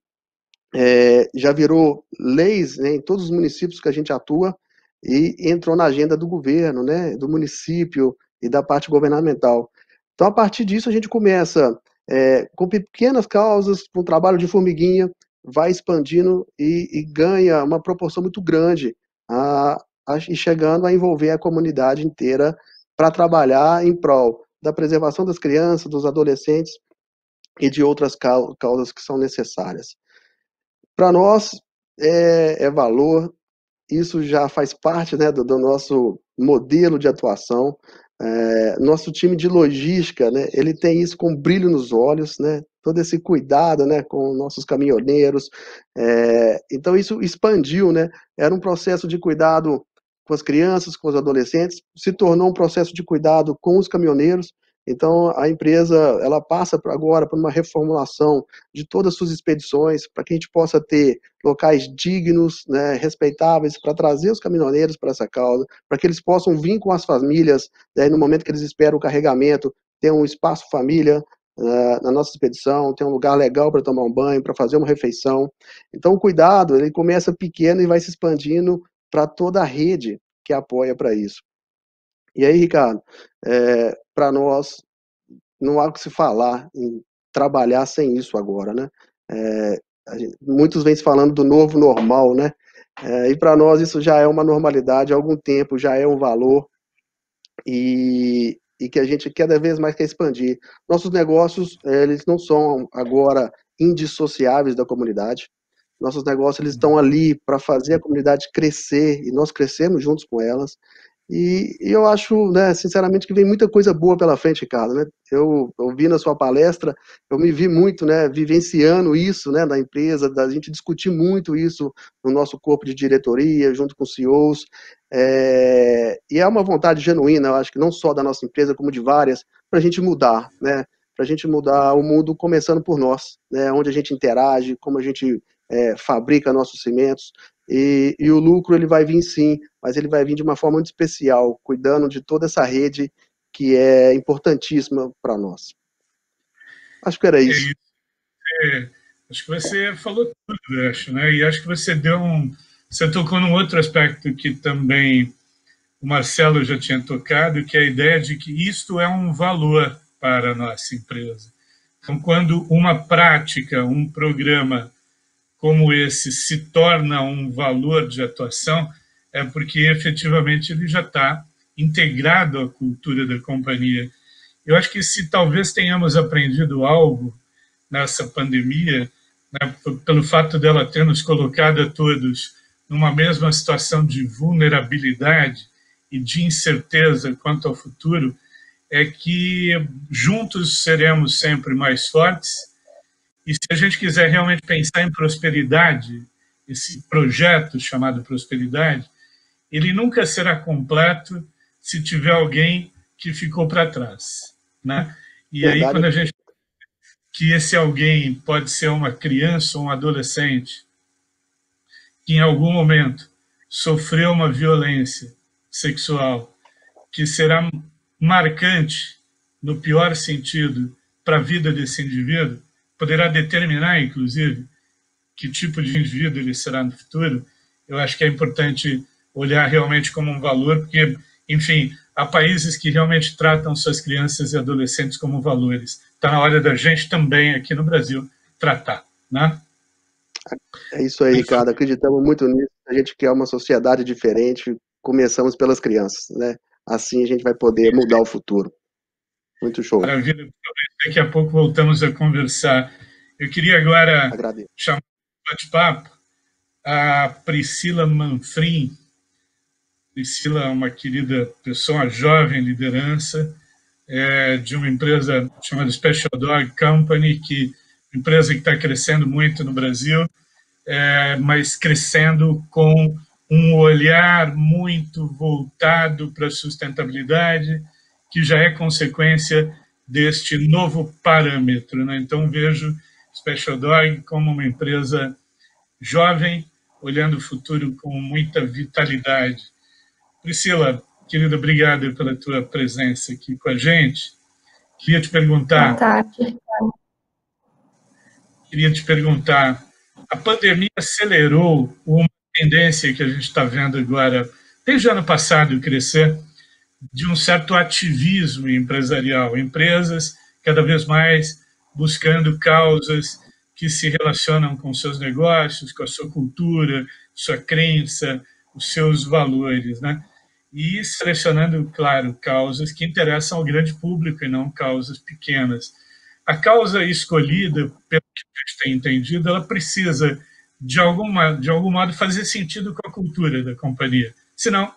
já virou leis, né, em todos os municípios que a gente atua, e entrou na agenda do governo, né, do município e da parte governamental. Então, a partir disso, a gente começa com pequenas causas, com trabalho de formiguinha, vai expandindo e ganha uma proporção muito grande, e chegando a envolver a comunidade inteira para trabalhar em prol da preservação das crianças, dos adolescentes e de outras causas que são necessárias. Para nós, é valor, isso já faz parte, né, do nosso modelo de atuação. Nosso time de logística, né, ele tem isso com brilho nos olhos, né, todo esse cuidado, né, com nossos caminhoneiros. Então isso expandiu, né, era um processo de cuidado com as crianças, com os adolescentes, se tornou um processo de cuidado com os caminhoneiros, Então, a empresa ela passa agora por uma reformulação de todas as suas expedições, para que a gente possa ter locais dignos, né, respeitáveis, para trazer os caminhoneiros para essa causa, para que eles possam vir com as famílias, né, no momento que eles esperam o carregamento, ter um espaço família na nossa expedição, ter um lugar legal para tomar um banho, para fazer uma refeição. Então, o cuidado, ele começa pequeno e vai se expandindo para toda a rede que apoia para isso. E aí, Ricardo, para nós, não há o que se falar em trabalhar sem isso agora, né? Muitos vêm se falando do novo normal, né? E para nós isso já é uma normalidade há algum tempo, já é um valor, e que a gente cada vez mais quer expandir. Nossos negócios, eles não são agora indissociáveis da comunidade. Nossos negócios, eles estão ali para fazer a comunidade crescer, e nós crescemos juntos com elas. E eu acho, né, sinceramente, que vem muita coisa boa pela frente, Ricardo, né? Eu ouvi na sua palestra, eu me vi muito, né, vivenciando isso, né, da empresa, da gente discutir muito isso no nosso corpo de diretoria, junto com os CEOs, e é uma vontade genuína, eu acho que não só da nossa empresa, como de várias, para a gente mudar, né? Para a gente mudar o mundo começando por nós, né? Onde a gente interage, como a gente fabrica nossos cimentos, e o lucro ele vai vir sim, mas ele vai vir de uma forma muito especial, cuidando de toda essa rede que é importantíssima para nós. Acho que era isso. Acho que você falou tudo, acho, né? E acho que você você tocou num outro aspecto que também o Marcelo já tinha tocado, que é a ideia de que isto é um valor para a nossa empresa. Então, quando uma prática, um programa como esse se torna um valor de atuação, é porque efetivamente ele já está integrado à cultura da companhia. Eu acho que se talvez tenhamos aprendido algo nessa pandemia, né, pelo fato dela ter nos colocado a todos numa mesma situação de vulnerabilidade e de incerteza quanto ao futuro, é que juntos seremos sempre mais fortes. E se a gente quiser realmente pensar em prosperidade, esse projeto chamado prosperidade, ele nunca será completo se tiver alguém que ficou para trás, né? E aí, quando a gente que esse alguém pode ser uma criança ou um adolescente que em algum momento sofreu uma violência sexual que será marcante, no pior sentido, para a vida desse indivíduo, poderá determinar, inclusive, que tipo de indivíduo ele será no futuro. Eu acho que é importante olhar realmente como um valor, porque, enfim, há países que realmente tratam suas crianças e adolescentes como valores. Está na hora da gente também, aqui no Brasil, tratar, né? É isso aí, Ricardo. Acreditamos muito nisso. A gente quer uma sociedade diferente. Começamos pelas crianças, né? Assim a gente vai poder mudar o futuro. Muito show. Maravilha. Daqui a pouco voltamos a conversar. Eu queria agora chamar para bate-papo a Priscila Manfrim. Priscila é uma querida pessoa, uma jovem liderança de uma empresa chamada Special Dog Company, empresa que está crescendo muito no Brasil, mas crescendo com um olhar muito voltado para a sustentabilidade, que já é consequência deste novo parâmetro, né? Então, vejo Special Dog como uma empresa jovem, olhando o futuro com muita vitalidade. Priscila, querida, obrigado pela tua presença aqui com a gente. Queria te perguntar... Boa tarde. Queria te perguntar, a pandemia acelerou uma tendência que a gente está vendo agora, desde o ano passado, crescer, de um certo ativismo empresarial, empresas cada vez mais buscando causas que se relacionam com seus negócios, com a sua cultura, sua crença, os seus valores, né? E selecionando, claro, causas que interessam ao grande público e não causas pequenas. A causa escolhida, pelo que a gente tem entendido, ela precisa, de algum modo, fazer sentido com a cultura da companhia. Senão,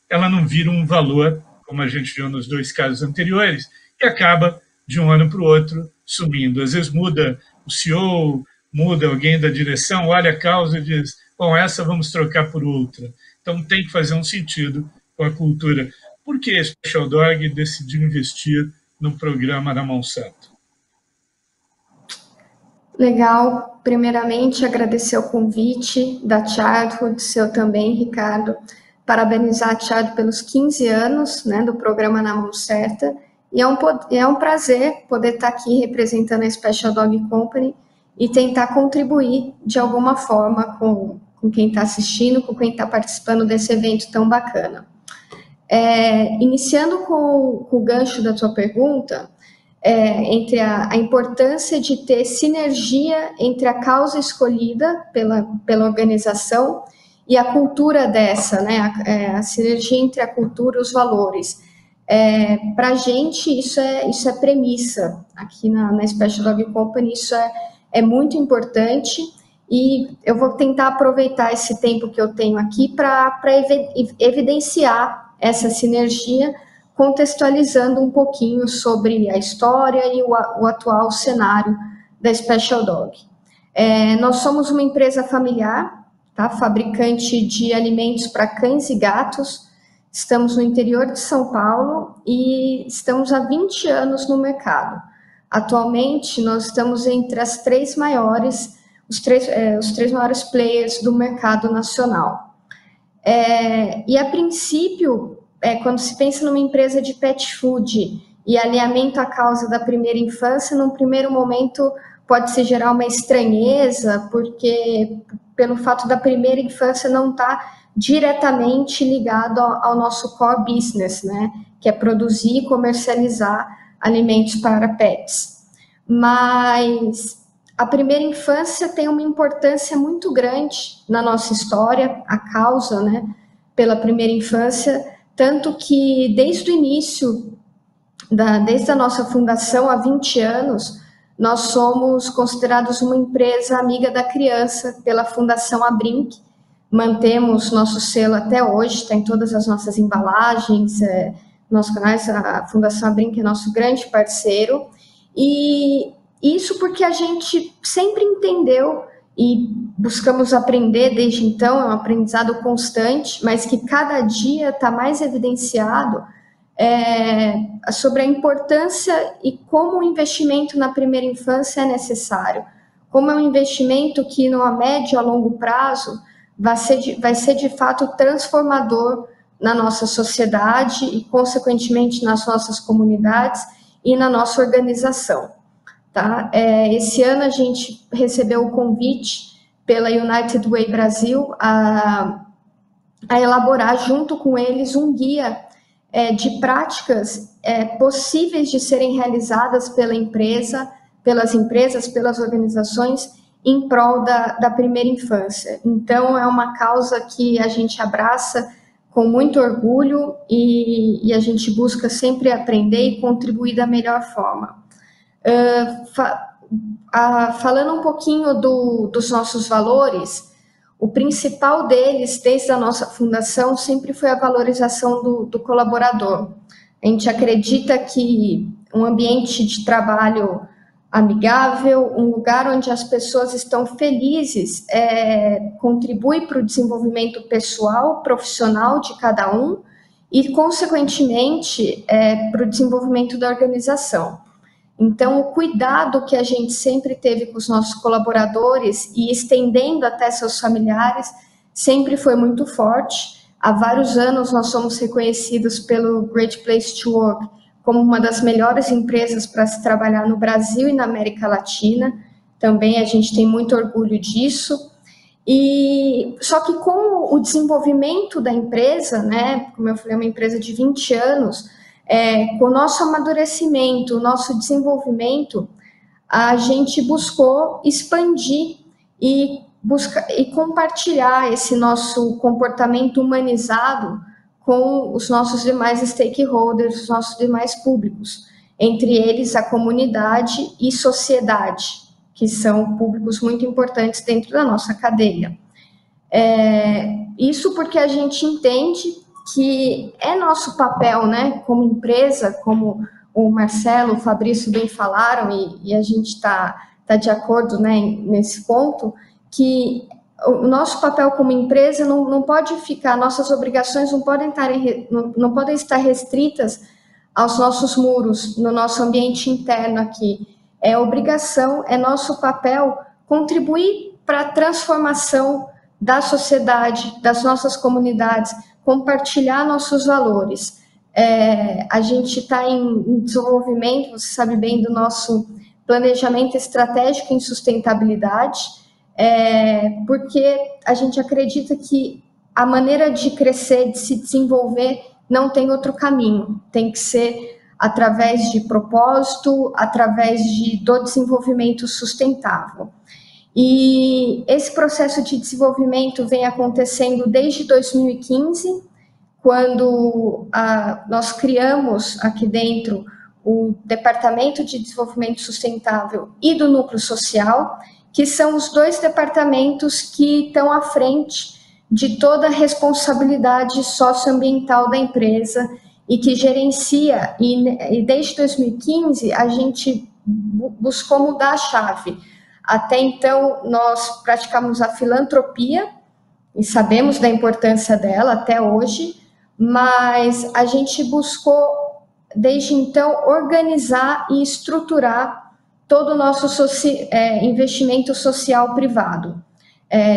ela não vira um valor, como a gente viu nos dois casos anteriores, e acaba, de um ano para o outro, sumindo. Às vezes muda o CEO, muda alguém da direção, olha a causa e diz, bom, essa vamos trocar por outra. Então, tem que fazer um sentido com a cultura. Por que Special Dog decidiu investir no programa Na Mão Certa. Legal. Primeiramente, agradecer o convite da Childhood, seu também, Ricardo. Parabenizar a Childhood pelos 15 anos, né, do programa Na Mão Certa. E é um prazer poder estar aqui representando a Special Dog Company e tentar contribuir de alguma forma com quem está assistindo, com quem está participando desse evento tão bacana. Iniciando com o gancho da tua pergunta, entre a importância de ter sinergia entre a causa escolhida pela organização e a cultura dessa, né? A sinergia entre a cultura e os valores. Para a gente, isso é premissa. Aqui na Special Dog Company, isso é muito importante, e eu vou tentar aproveitar esse tempo que eu tenho aqui para evidenciar essa sinergia, contextualizando um pouquinho sobre a história e o atual cenário da Special Dog. Nós somos uma empresa familiar, tá? Fabricante de alimentos para cães e gatos. Estamos no interior de São Paulo e estamos há 20 anos no mercado. Atualmente, nós estamos entre os três maiores players do mercado nacional. E, a princípio, quando se pensa numa empresa de pet food e alinhamento à causa da primeira infância, num primeiro momento pode se gerar uma estranheza, porque pelo fato da primeira infância não estar diretamente ligado ao nosso core business, né, que é produzir e comercializar alimentos para pets. Mas a primeira infância tem uma importância muito grande na nossa história, a causa, né, pela primeira infância, tanto que desde o início, desde a nossa fundação há 20 anos, nós somos considerados uma empresa amiga da criança pela Fundação Abrinq. Mantemos nosso selo até hoje, está em todas as nossas embalagens, nossos canais. A Fundação Abrinq é nosso grande parceiro, e isso porque a gente sempre entendeu e buscamos aprender desde então, é um aprendizado constante, mas que cada dia está mais evidenciado sobre a importância e como o investimento na primeira infância é necessário, como é um investimento que, no médio a longo prazo, vai ser de fato transformador na nossa sociedade e, consequentemente, nas nossas comunidades e na nossa organização. Tá? Esse ano a gente recebeu o convite pela United Way Brasil a elaborar junto com eles um guia de práticas possíveis de serem realizadas pelas empresas, pelas organizações em prol da primeira infância. Então, é uma causa que a gente abraça com muito orgulho e a gente busca sempre aprender e contribuir da melhor forma. Falando um pouquinho dos nossos valores, o principal deles, desde a nossa fundação, sempre foi a valorização do colaborador. A gente acredita que um ambiente de trabalho amigável, um lugar onde as pessoas estão felizes, contribui para o desenvolvimento pessoal, profissional de cada um e, consequentemente, para o desenvolvimento da organização. Então, o cuidado que a gente sempre teve com os nossos colaboradores e estendendo até seus familiares sempre foi muito forte. Há vários anos nós somos reconhecidos pelo Great Place to Work como uma das melhores empresas para se trabalhar no Brasil e na América Latina. Também a gente tem muito orgulho disso. Só que com o desenvolvimento da empresa, né, como eu falei, é uma empresa de 20 anos, com o nosso amadurecimento, o nosso desenvolvimento, a gente buscou expandir e compartilhar esse nosso comportamento humanizado com os nossos demais stakeholders, os nossos demais públicos, entre eles a comunidade e sociedade, que são públicos muito importantes dentro da nossa cadeia. Isso porque a gente entende que é nosso papel, né, como empresa, como o Marcelo, o Fabrício bem falaram, e a gente está de acordo, né, nesse ponto, que o nosso papel como empresa não pode ficar, nossas obrigações não podem estar restritas aos nossos muros, no nosso ambiente interno aqui. É obrigação, é nosso papel contribuir para a transformação da sociedade, das nossas comunidades, compartilhar nossos valores. A gente está em desenvolvimento, você sabe bem, do nosso planejamento estratégico em sustentabilidade, porque a gente acredita que a maneira de crescer, de se desenvolver, não tem outro caminho, tem que ser através de propósito, através do desenvolvimento sustentável. E esse processo de desenvolvimento vem acontecendo desde 2015, quando nós criamos aqui dentro o Departamento de Desenvolvimento Sustentável e do Núcleo Social, que são os dois departamentos que estão à frente de toda a responsabilidade socioambiental da empresa e que gerencia, e desde 2015 a gente buscou mudar a chave. Até então nós praticamos a filantropia e sabemos da importância dela até hoje, mas a gente buscou desde então organizar e estruturar todo o nosso investimento social privado.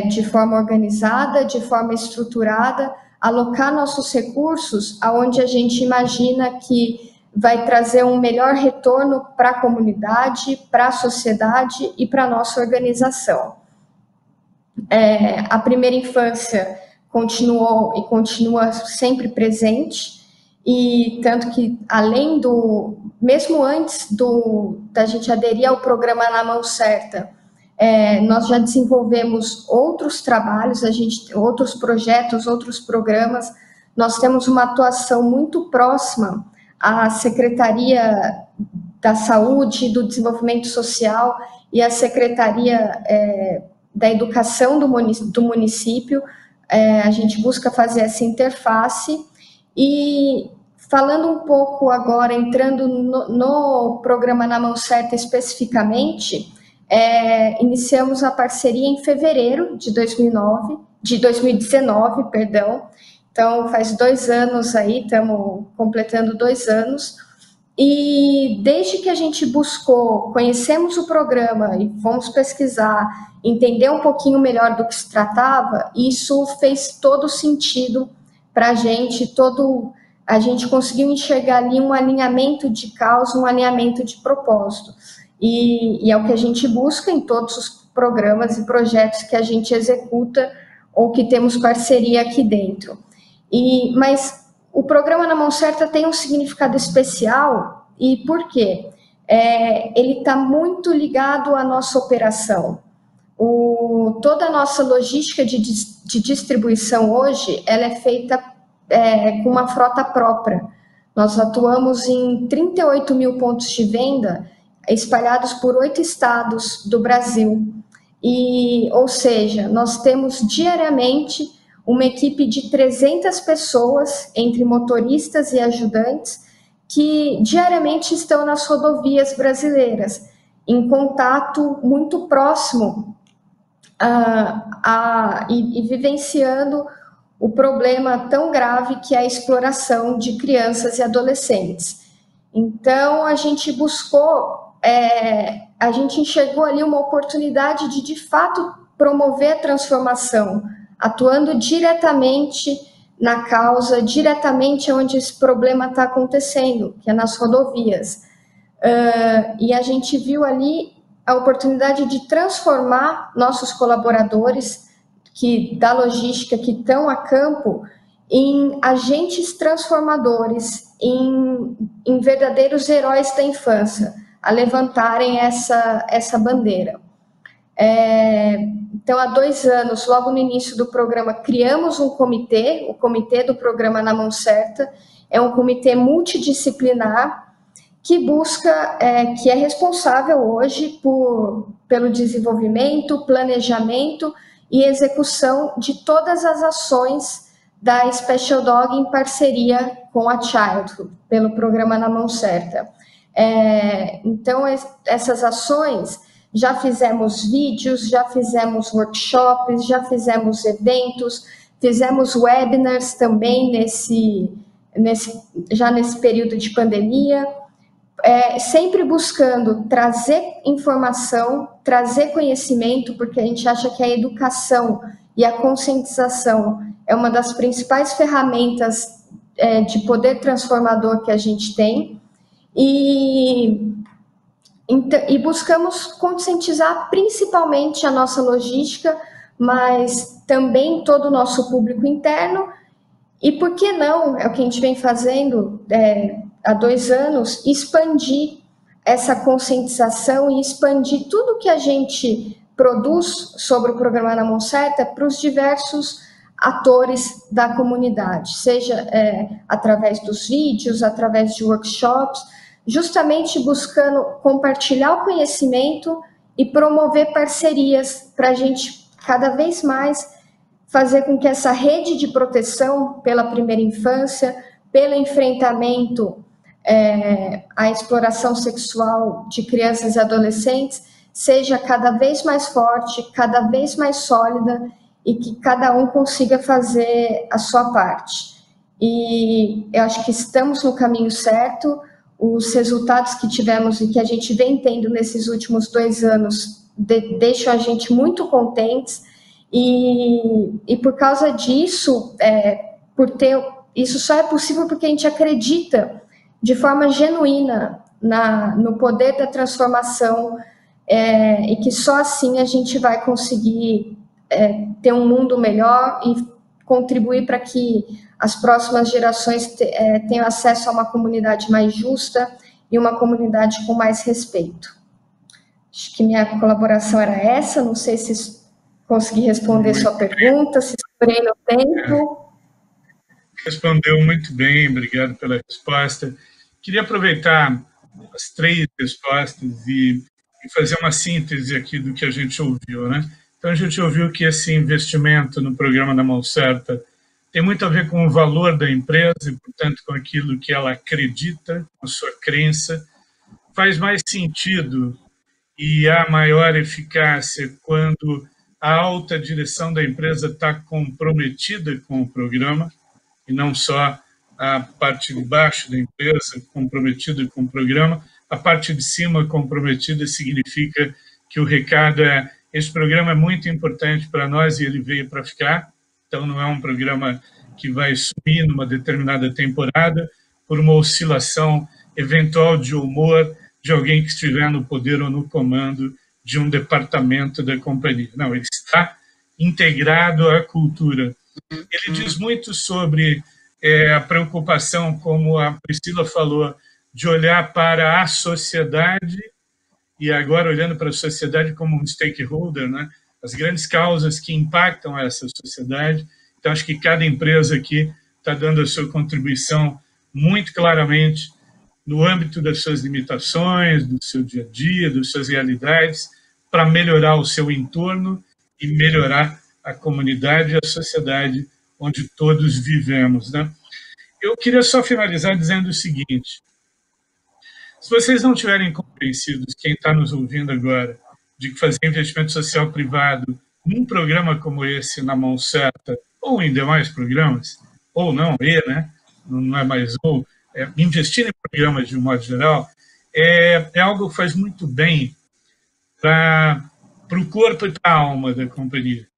De forma organizada, de forma estruturada, alocar nossos recursos aonde a gente imagina que vai trazer um melhor retorno para a comunidade, para a sociedade e para a nossa organização. A primeira infância continuou e continua sempre presente, e tanto que além mesmo antes da gente aderir ao programa Na Mão Certa, nós já desenvolvemos outros trabalhos, outros projetos, outros programas. Nós temos uma atuação muito próxima à Secretaria da Saúde e do Desenvolvimento Social e à Secretaria da Educação do município. A gente busca fazer essa interface. E falando um pouco agora, entrando no programa Na Mão Certa especificamente, iniciamos a parceria em fevereiro de 2019, perdão. Então, faz 2 anos aí, estamos completando 2 anos. E desde que a gente conhecemos o programa e fomos pesquisar, entender um pouquinho melhor do que se tratava, isso fez todo sentido para a gente, a gente conseguiu enxergar ali um alinhamento de causa, um alinhamento de propósito. E é o que a gente busca em todos os programas e projetos que a gente executa ou que temos parceria aqui dentro. Mas o programa Na Mão Certa tem um significado especial, e por quê? Ele está muito ligado à nossa operação. Toda a nossa logística de distribuição hoje, ela é feita com uma frota própria. Nós atuamos em 38 mil pontos de venda, espalhados por 8 estados do Brasil. Ou seja, nós temos diariamente uma equipe de 300 pessoas, entre motoristas e ajudantes, que diariamente estão nas rodovias brasileiras, em contato muito próximo e vivenciando o problema tão grave que é a exploração de crianças e adolescentes. Então, a gente a gente enxergou ali uma oportunidade de fato, promover a transformação, atuando diretamente na causa, diretamente onde esse problema está acontecendo, que é nas rodovias. E a gente viu ali a oportunidade de transformar nossos colaboradores da logística que estão a campo em agentes transformadores, em verdadeiros heróis da infância, a levantarem essa bandeira. Então, há 2 anos, logo no início do programa, criamos um comitê, o Comitê do Programa Na Mão Certa. É um comitê multidisciplinar que busca, que é responsável hoje pelo desenvolvimento, planejamento e execução de todas as ações da Special Dog em parceria com a Childhood, pelo programa Na Mão Certa. Então, essas ações, já fizemos vídeos, já fizemos workshops, já fizemos eventos, fizemos webinars também já nesse período de pandemia, sempre buscando trazer informação, trazer conhecimento, porque a gente acha que a educação e a conscientização é uma das principais ferramentas de poder transformador que a gente tem, e buscamos conscientizar principalmente a nossa logística, mas também todo o nosso público interno, e por que não, é o que a gente vem fazendo há 2 anos, expandir essa conscientização e expandir tudo que a gente produz sobre o programa Na Mão Certa para os diversos atores da comunidade, seja através dos vídeos, através de workshops, justamente buscando compartilhar o conhecimento e promover parcerias para a gente cada vez mais fazer com que essa rede de proteção pela primeira infância, pelo enfrentamento à exploração sexual de crianças e adolescentes, seja cada vez mais forte, cada vez mais sólida, e que cada um consiga fazer a sua parte. E eu acho que estamos no caminho certo. Os resultados que tivemos e que a gente vem tendo nesses últimos 2 anos deixam a gente muito contentes, e por causa disso, isso só é possível porque a gente acredita de forma genuína no poder da transformação, e que só assim a gente vai conseguir ter um mundo melhor e contribuir para que as próximas gerações tenham acesso a uma comunidade mais justa e uma comunidade com mais respeito. Acho que minha colaboração era essa, não sei se consegui responder sua pergunta, se estourei no tempo. Respondeu muito bem, obrigado pela resposta. Queria aproveitar as 3 respostas e fazer uma síntese aqui do que a gente ouviu, né? Então, a gente ouviu que esse investimento no programa Na Mão Certa tem muito a ver com o valor da empresa e, portanto, com aquilo que ela acredita, com a sua crença. Faz mais sentido e há maior eficácia quando a alta direção da empresa está comprometida com o programa, e não só a parte de baixo da empresa comprometida com o programa. A parte de cima comprometida significa que o recado é: esse programa é muito importante para nós e ele veio para ficar. Então, não é um programa que vai sumir numa determinada temporada por uma oscilação eventual de humor de alguém que estiver no poder ou no comando de um departamento da companhia. Não, ele está integrado à cultura. Ele diz muito sobre a preocupação, como a Priscila falou, de olhar para a sociedade, e agora olhando para a sociedade como um stakeholder, né? As grandes causas que impactam essa sociedade. Então, acho que cada empresa aqui está dando a sua contribuição muito claramente no âmbito das suas limitações, do seu dia a dia, das suas realidades, para melhorar o seu entorno e melhorar a comunidade e a sociedade onde todos vivemos, né? Eu queria só finalizar dizendo o seguinte: se vocês não tiverem convencidos, quem está nos ouvindo agora, de que fazer investimento social privado num programa como esse, Na Mão Certa, ou em demais programas, ou não, né? Não é mais ou, investir em programas de um modo geral, é algo que faz muito bem para o corpo e para a alma da companhia.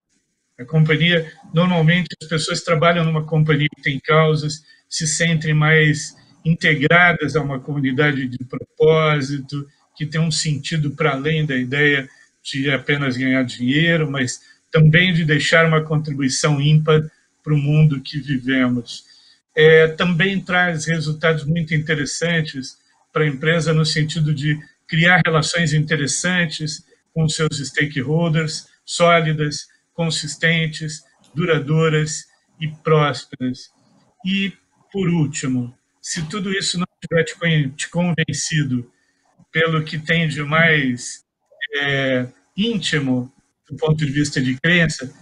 A companhia, normalmente, as pessoas trabalham numa companhia que tem causas, se sentem mais integradas a uma comunidade de propósito, que tem um sentido para além da ideia de apenas ganhar dinheiro, mas também de deixar uma contribuição ímpar para o mundo que vivemos. Também traz resultados muito interessantes para a empresa no sentido de criar relações interessantes com os seus stakeholders, sólidas, consistentes, duradouras e prósperas. E, por último, se tudo isso não tiver te convencido pelo que tem de mais íntimo do ponto de vista de crença,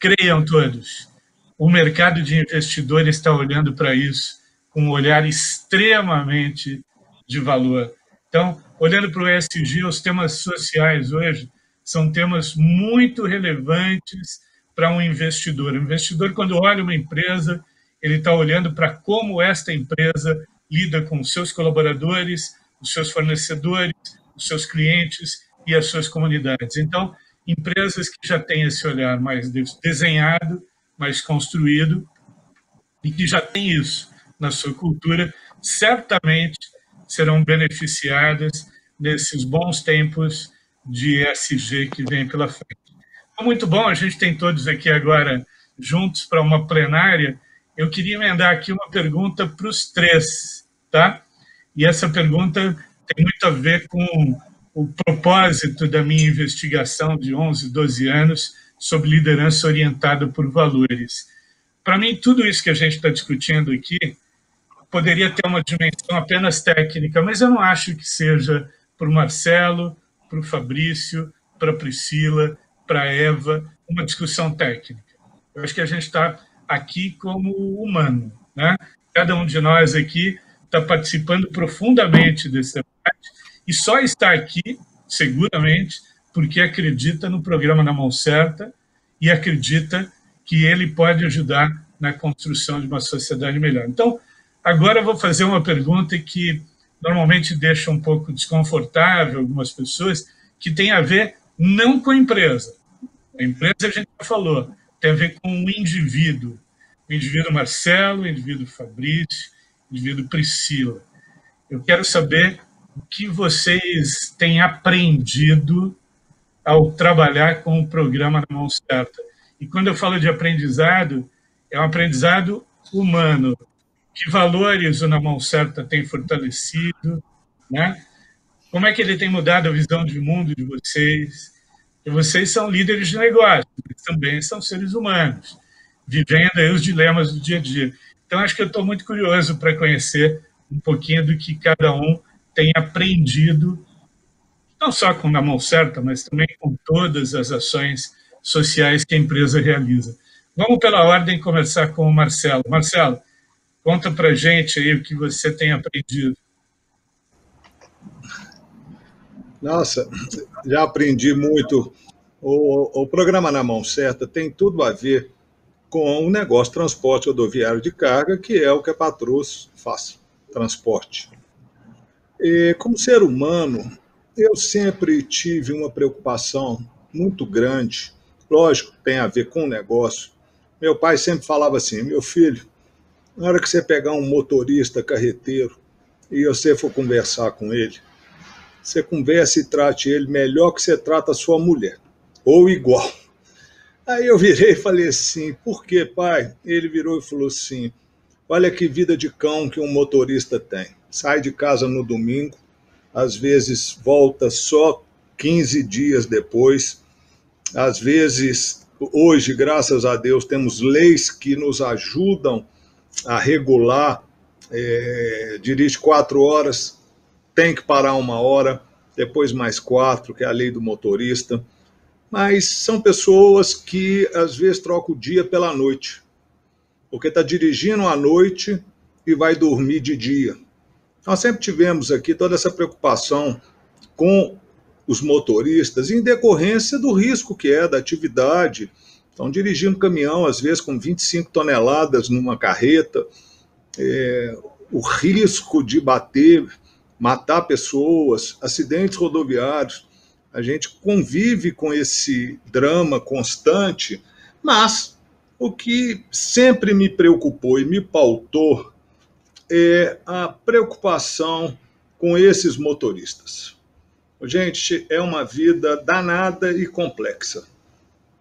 creiam todos. O mercado de investidores está olhando para isso com um olhar extremamente de valor. Então, olhando para o ESG, os temas sociais hoje são temas muito relevantes para um investidor. O investidor, quando olha uma empresa, ele está olhando para como esta empresa lida com os seus colaboradores, os seus fornecedores, os seus clientes e as suas comunidades. Então, empresas que já têm esse olhar mais desenhado, mais construído, e que já têm isso na sua cultura, certamente serão beneficiadas nesses bons tempos de ESG que vem pela frente. Então, muito bom, a gente tem todos aqui agora juntos para uma plenária. Eu queria emendar aqui uma pergunta para os três, tá? E essa pergunta tem muito a ver com o propósito da minha investigação de 11, 12 anos sobre liderança orientada por valores. Para mim, tudo isso que a gente está discutindo aqui poderia ter uma dimensão apenas técnica, mas eu não acho que seja para o Marcelo, para o Fabrício, para a Priscila, para a Eva, uma discussão técnica. Eu acho que a gente está aqui como humano, né? Cada um de nós aqui está participando profundamente desse debate e só está aqui, seguramente, porque acredita no programa Na Mão Certa e acredita que ele pode ajudar na construção de uma sociedade melhor. Então, agora eu vou fazer uma pergunta que normalmente deixa um pouco desconfortável algumas pessoas, que tem a ver não com a empresa. A empresa a gente já falou, tem a ver com o indivíduo Marcelo, o indivíduo Fabrício, o indivíduo Priscila. Eu quero saber o que vocês têm aprendido ao trabalhar com o programa Na Mão Certa. E quando eu falo de aprendizado, é um aprendizado humano. Que valores o Na Mão Certa tem fortalecido, né? Como é que ele tem mudado a visão de mundo de vocês? E vocês são líderes de negócio, mas também são seres humanos, vivendo aí os dilemas do dia a dia. Então, acho que eu estou muito curioso para conhecer um pouquinho do que cada um tem aprendido, não só com Na Mão Certa, mas também com todas as ações sociais que a empresa realiza. Vamos, pela ordem, começar com o Marcelo. Marcelo, conta para a gente aí o que você tem aprendido. Nossa, já aprendi muito. O programa Na Mão Certa tem tudo a ver com o negócio de transporte rodoviário de carga, que é o que a Patrus faz, transporte. E, como ser humano, eu sempre tive uma preocupação muito grande, lógico, tem a ver com o negócio. Meu pai sempre falava assim, meu filho, na hora que você pegar um motorista carreteiro e você for conversar com ele, você conversa e trate ele melhor que você trata a sua mulher, ou igual. Aí eu virei e falei assim, por quê, pai? Ele virou e falou assim, olha que vida de cão que um motorista tem. Sai de casa no domingo, às vezes volta só 15 dias depois, às vezes, hoje, graças a Deus, temos leis que nos ajudam a regular, dirige 4 horas, tem que parar 1 hora, depois mais 4, que é a lei do motorista. Mas são pessoas que, às vezes, trocam o dia pela noite, porque está dirigindo à noite e vai dormir de dia. Nós sempre tivemos aqui toda essa preocupação com os motoristas em decorrência do risco que é da atividade. Estão dirigindo caminhão, às vezes, com 25 toneladas numa carreta, o risco de bater, matar pessoas, acidentes rodoviários. A gente convive com esse drama constante, mas o que sempre me preocupou e me pautou é a preocupação com esses motoristas. Gente, é uma vida danada e complexa.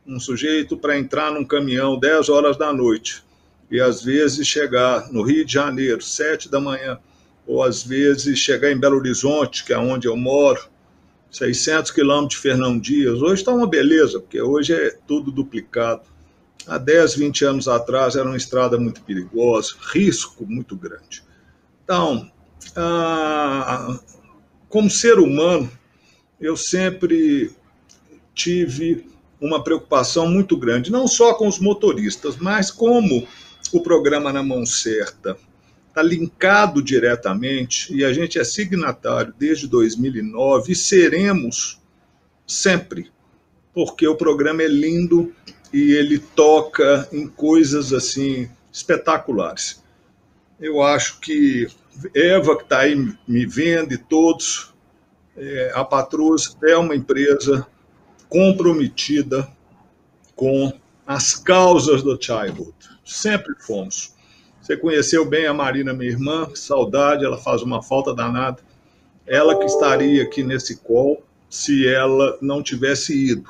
Um sujeito para entrar num caminhão 10 horas da noite e às vezes chegar no Rio de Janeiro, 7 da manhã, ou às vezes chegar em Belo Horizonte, que é onde eu moro, 600 quilômetros de Fernão Dias. Hoje está uma beleza, porque hoje é tudo duplicado. Há 10, 20 anos atrás era uma estrada muito perigosa, risco muito grande. Então, como ser humano, eu sempre tive uma preocupação muito grande, não só com os motoristas, mas como o programa Na Mão Certa está linkado diretamente, e a gente é signatário desde 2009, e seremos sempre, porque o programa é lindo e ele toca em coisas assim espetaculares. Eu acho que Eva, que está aí me vendo, e todos, a Patrus é uma empresa comprometida com as causas do Childhood. Sempre fomos. Você conheceu bem a Marina, minha irmã, que saudade, ela faz uma falta danada. Ela que estaria aqui nesse call se ela não tivesse ido.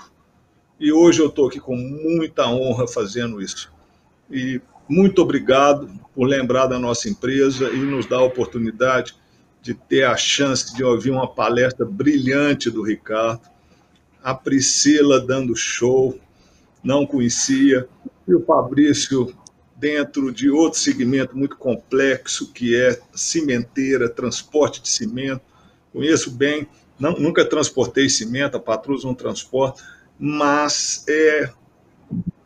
E hoje eu estou aqui com muita honra fazendo isso. E muito obrigado por lembrar da nossa empresa e nos dar a oportunidade de ter a chance de ouvir uma palestra brilhante do Ricardo, a Priscila dando show, não conhecia, e o Fabrício dentro de outro segmento muito complexo, que é cimenteira, transporte de cimento. Conheço bem, nunca transportei cimento, a Patrus não transporta, mas é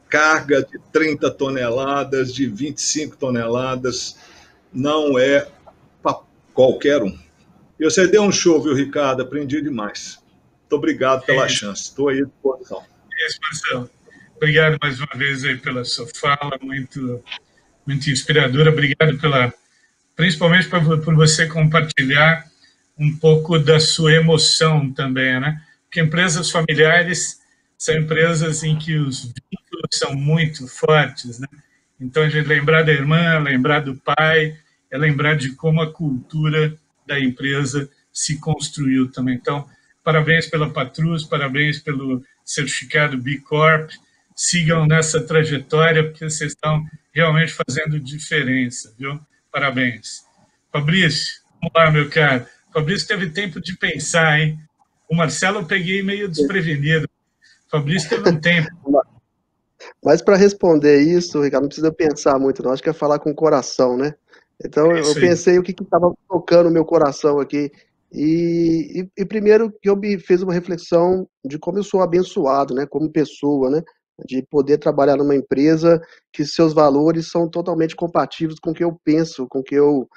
carga de 30 toneladas, de 25 toneladas, não é para qualquer um. E você deu um show, viu, Ricardo? Aprendi demais. Muito obrigado pela chance. Estou aí à disposição. Obrigado mais uma vez aí pela sua fala, muito inspiradora. Obrigado principalmente por você compartilhar um pouco da sua emoção também, né? Porque empresas familiares são empresas em que os vínculos são muito fortes, né? Então, a gente lembrar da irmã, lembrar do pai, é lembrar de como a cultura da empresa se construiu também. Então, parabéns pela Patrus, parabéns pelo certificado B Corp. Sigam nessa trajetória, porque vocês estão realmente fazendo diferença, viu? Parabéns. Fabrício, vamos lá, meu caro. Fabrício teve tempo de pensar, hein? O Marcelo eu peguei meio desprevenido. Fabrício teve um tempo. Mas para responder isso, Ricardo, não precisa pensar muito, não. Acho que é falar com o coração, né? Então, eu pensei o que estava tocando o meu coração aqui. E primeiro que eu me fiz uma reflexão de como eu sou abençoado, né? Como pessoa, né? De poder trabalhar numa empresa que seus valores são totalmente compatíveis com o que eu penso, com o que eu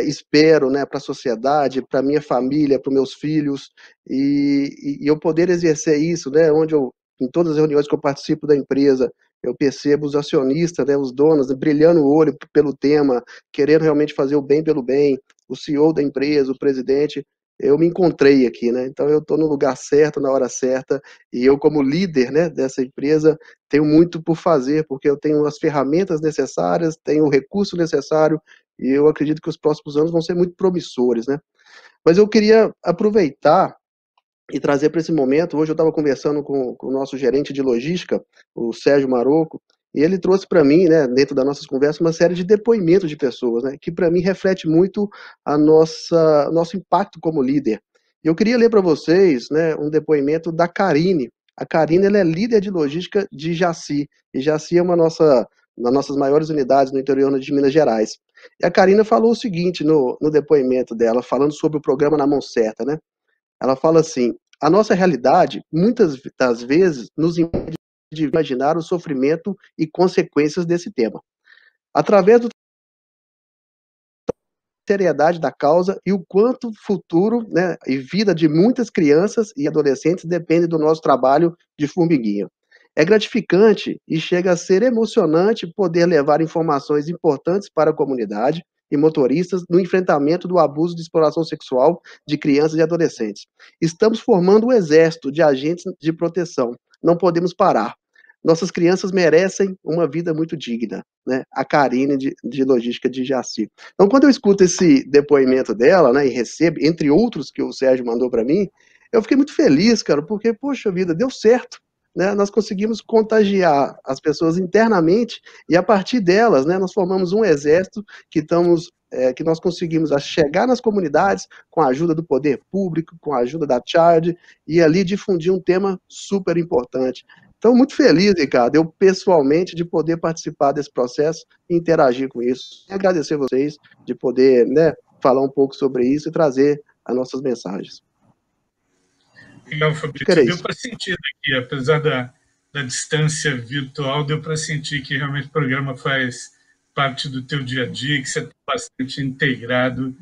espero, né? Para a sociedade, para minha família, para os meus filhos. E eu poder exercer isso, né? Onde em todas as reuniões que eu participo da empresa, eu percebo os acionistas, né, os donos, né, brilhando o olho pelo tema, querendo realmente fazer o bem pelo bem, o CEO da empresa, o presidente, eu me encontrei aqui, né? Então eu estou no lugar certo, na hora certa, e eu como líder, né, dessa empresa, tenho muito por fazer, porque eu tenho as ferramentas necessárias, tenho o recurso necessário, e eu acredito que os próximos anos vão ser muito promissores, né? Mas eu queria aproveitar e trazer para esse momento. Hoje eu estava conversando com o nosso gerente de logística, o Sérgio Maroco, e ele trouxe para mim, né, dentro das nossas conversas, uma série de depoimentos de pessoas, né, que para mim reflete muito nosso impacto como líder. E eu queria ler para vocês, né, um depoimento da Karine. A Karine, ela é líder de logística de Jaci, e Jaci é uma das nossas maiores unidades no interior de Minas Gerais. E a Karina falou o seguinte no depoimento dela, falando sobre o programa Na Mão Certa, né? Ela fala assim: a nossa realidade, muitas das vezes, nos impede de imaginar o sofrimento e consequências desse tema. Através da seriedade da causa e o quanto o futuro, né, e vida de muitas crianças e adolescentes depende do nosso trabalho de formiguinha. É gratificante e chega a ser emocionante poder levar informações importantes para a comunidade e motoristas no enfrentamento do abuso de exploração sexual de crianças e adolescentes. Estamos formando um exército de agentes de proteção. Não podemos parar. Nossas crianças merecem uma vida muito digna, né? A Karine de logística de Jaci. Então, quando eu escuto esse depoimento dela, né, e recebo, entre outros que o Sérgio mandou para mim, eu fiquei muito feliz, cara, porque, poxa vida, deu certo. Né, nós conseguimos contagiar as pessoas internamente e a partir delas, né, nós formamos um exército que nós conseguimos chegar nas comunidades com a ajuda do poder público, com a ajuda da Child e ali difundir um tema super importante. Então, muito feliz, Ricardo, eu pessoalmente de poder participar desse processo e interagir com isso. E agradecer a vocês de poder, né, falar um pouco sobre isso e trazer as nossas mensagens. Legal, Fabrício. Deu para sentir aqui, apesar da distância virtual, deu para sentir que realmente o programa faz parte do teu dia a dia, que você está bastante integrado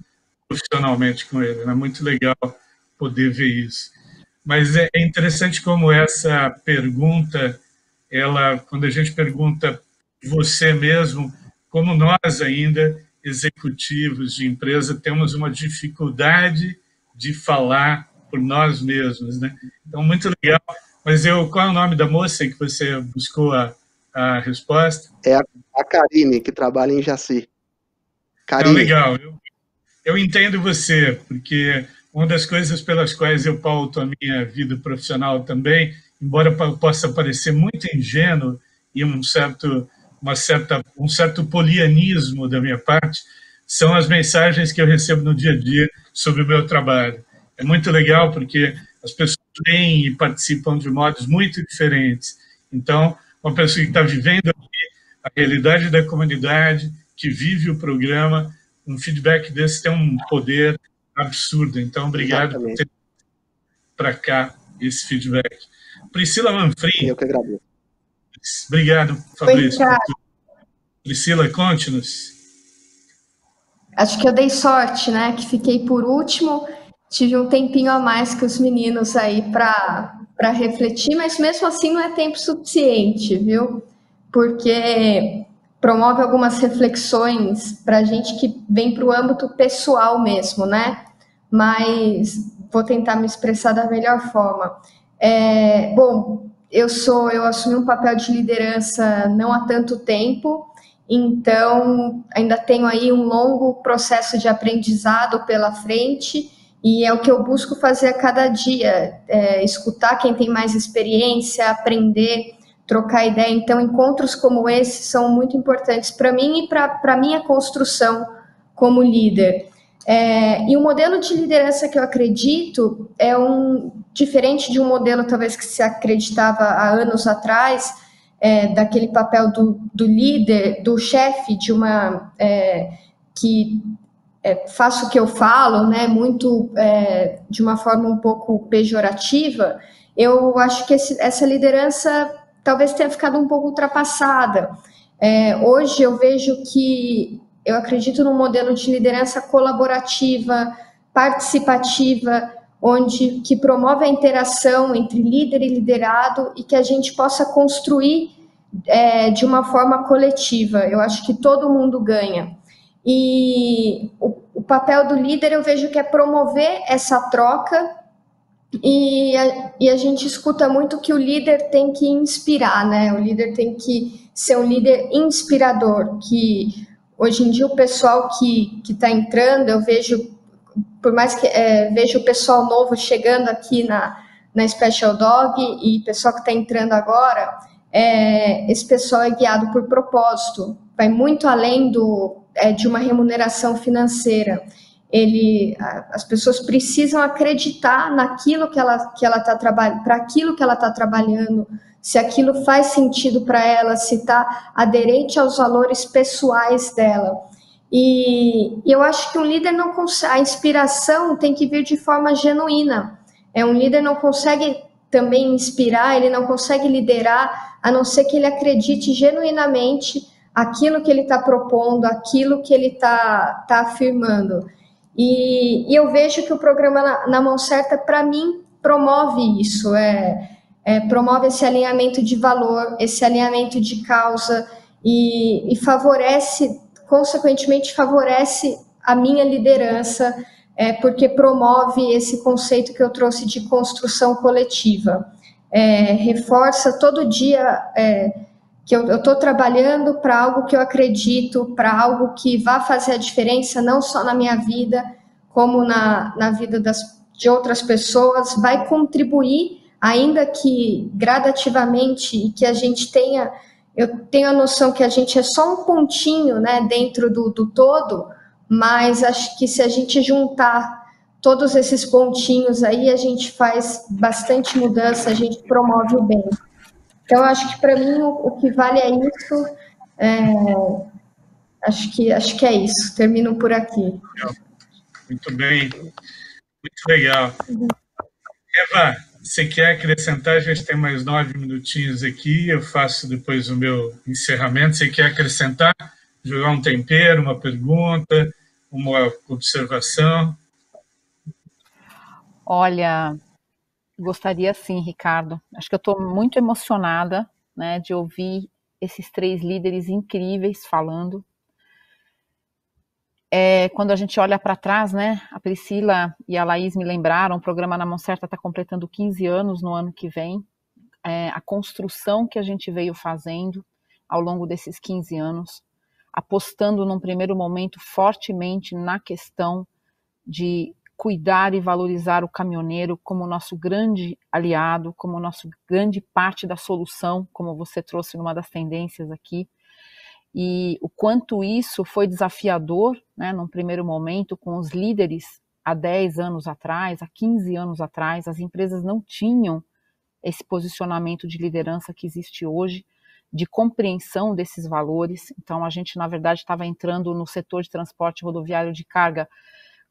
profissionalmente com ele. É muito legal poder ver isso. Mas é interessante como essa pergunta, quando a gente pergunta você mesmo, como nós ainda, executivos de empresa, temos uma dificuldade de falar por nós mesmos, né? Então, muito legal. Mas qual é o nome da moça que você buscou a resposta? É a Karine, que trabalha em Jaci. Então, legal. Eu entendo você, porque uma das coisas pelas quais eu pauto a minha vida profissional também, embora possa parecer muito ingênuo e um certo polianismo da minha parte, são as mensagens que eu recebo no dia a dia sobre o meu trabalho. É muito legal porque as pessoas vêm e participam de modos muito diferentes. Então, uma pessoa que está vivendo aqui a realidade da comunidade, que vive o programa, um feedback desse tem um poder absurdo. Então, obrigado por ter para cá esse feedback. Priscila Manfrim. Eu que agradeço. Obrigado, Fabrício. Priscila, conte-nos. Acho que eu dei sorte, né? Que fiquei por último, tive um tempinho a mais que os meninos aí para refletir, mas mesmo assim não é tempo suficiente, viu? Porque promove algumas reflexões para a gente que vem para o âmbito pessoal mesmo, né? Mas vou tentar me expressar da melhor forma. Bom, eu assumi um papel de liderança não há tanto tempo, então ainda tenho aí um longo processo de aprendizado pela frente, e é o que eu busco fazer a cada dia, escutar quem tem mais experiência, aprender, trocar ideia. Então, encontros como esse são muito importantes para mim e para a minha construção como líder. E o modelo de liderança que eu acredito é diferente de um modelo talvez que se acreditava há anos atrás, daquele papel do líder, do chefe de uma que faço o que eu falo, né, muito de uma forma um pouco pejorativa. Eu acho que essa liderança talvez tenha ficado um pouco ultrapassada. Hoje eu vejo que eu acredito num modelo de liderança colaborativa, participativa, que promove a interação entre líder e liderado e que a gente possa construir de uma forma coletiva. Eu acho que todo mundo ganha. E o papel do líder eu vejo que é promover essa troca, e a gente escuta muito que o líder tem que inspirar, né? O líder tem que ser um líder inspirador, que hoje em dia o pessoal que está entrando, eu vejo, por mais que vejo o pessoal novo chegando aqui na Special Dog e o pessoal que está entrando agora, esse pessoal é guiado por propósito, vai muito além de uma remuneração financeira. As pessoas precisam acreditar naquilo que ela está trabalhando, para aquilo que ela está trabalhando, se aquilo faz sentido para ela, se está aderente aos valores pessoais dela. E eu acho que um líder não consegue, a inspiração tem que vir de forma genuína. Um líder não consegue também inspirar, ele não consegue liderar, a não ser que ele acredite genuinamente aquilo que ele está propondo, aquilo que ele está afirmando. E eu vejo que o programa Na Mão Certa, para mim, promove isso, promove esse alinhamento de valor, esse alinhamento de causa e favorece, consequentemente, favorece a minha liderança, porque promove esse conceito que eu trouxe de construção coletiva. Reforça todo dia que eu estou trabalhando para algo que eu acredito, para algo que vai fazer a diferença não só na minha vida, como na vida de outras pessoas, vai contribuir, ainda que gradativamente, e que a gente eu tenho a noção que a gente é só um pontinho, né, dentro do todo, mas acho que se a gente juntar todos esses pontinhos aí, a gente faz bastante mudança, a gente promove o bem. Então, acho que para mim o que vale é isso. Acho que é isso. Termino por aqui. Muito bem. Muito legal. Eva, você quer acrescentar? A gente tem mais 9 minutinhos aqui. Eu faço depois o meu encerramento. Você quer acrescentar? Jogar um tempero, uma pergunta, uma observação? Olha, gostaria sim, Ricardo. Acho que eu estou muito emocionada, né, de ouvir esses 3 líderes incríveis falando. quando a gente olha para trás, né, a Priscila e a Laís me lembraram, o programa Na Mão Certa está completando 15 anos no ano que vem, a construção que a gente veio fazendo ao longo desses 15 anos, apostando num primeiro momento fortemente na questão de cuidar e valorizar o caminhoneiro como nosso grande aliado, como nosso grande parte da solução, como você trouxe numa das tendências aqui, e o quanto isso foi desafiador, né, num primeiro momento, com os líderes há 10 anos atrás, há 15 anos atrás, as empresas não tinham esse posicionamento de liderança que existe hoje, de compreensão desses valores. Então, a gente, na verdade, estava entrando no setor de transporte rodoviário de carga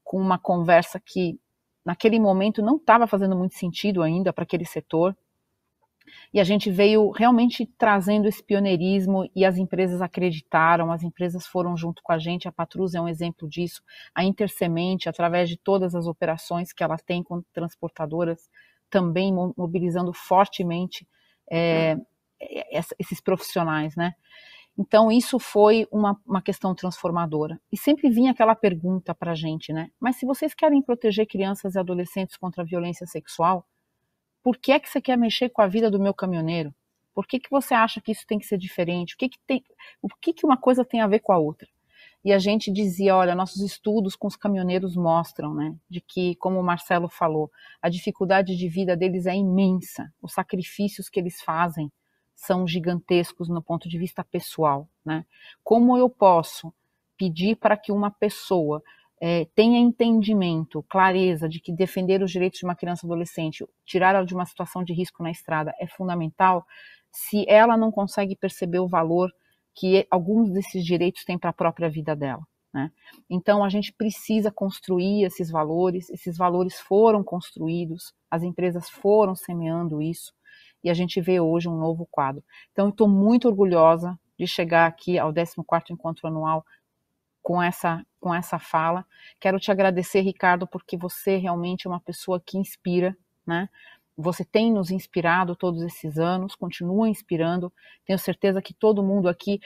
com uma conversa que, naquele momento, não estava fazendo muito sentido ainda para aquele setor. E a gente veio realmente trazendo esse pioneirismo e as empresas acreditaram, as empresas foram junto com a gente, a Patrus é um exemplo disso, a Intersemente, através de todas as operações que ela tem com transportadoras, também mobilizando fortemente esses profissionais, né? Então, isso foi uma questão transformadora. E sempre vinha aquela pergunta para a gente, né? Mas se vocês querem proteger crianças e adolescentes contra a violência sexual, por que é que você quer mexer com a vida do meu caminhoneiro? Por que que você acha que isso tem que ser diferente? O que uma coisa tem a ver com a outra? E a gente dizia, olha, nossos estudos com os caminhoneiros mostram, né, de que, como o Marcelo falou, a dificuldade de vida deles é imensa, os sacrifícios que eles fazem são gigantescos no ponto de vista pessoal, né? Como eu posso pedir para que uma pessoa tenha entendimento, clareza de que defender os direitos de uma criança e adolescente, tirar ela de uma situação de risco na estrada é fundamental, se ela não consegue perceber o valor que alguns desses direitos têm para a própria vida dela, né? Então a gente precisa construir esses valores foram construídos, as empresas foram semeando isso, e a gente vê hoje um novo quadro. Então eu estou muito orgulhosa de chegar aqui ao 14º Encontro Anual com essa fala. Quero te agradecer, Ricardo, porque você realmente é uma pessoa que inspira, né? Você tem nos inspirado todos esses anos, continua inspirando. Tenho certeza que todo mundo aqui,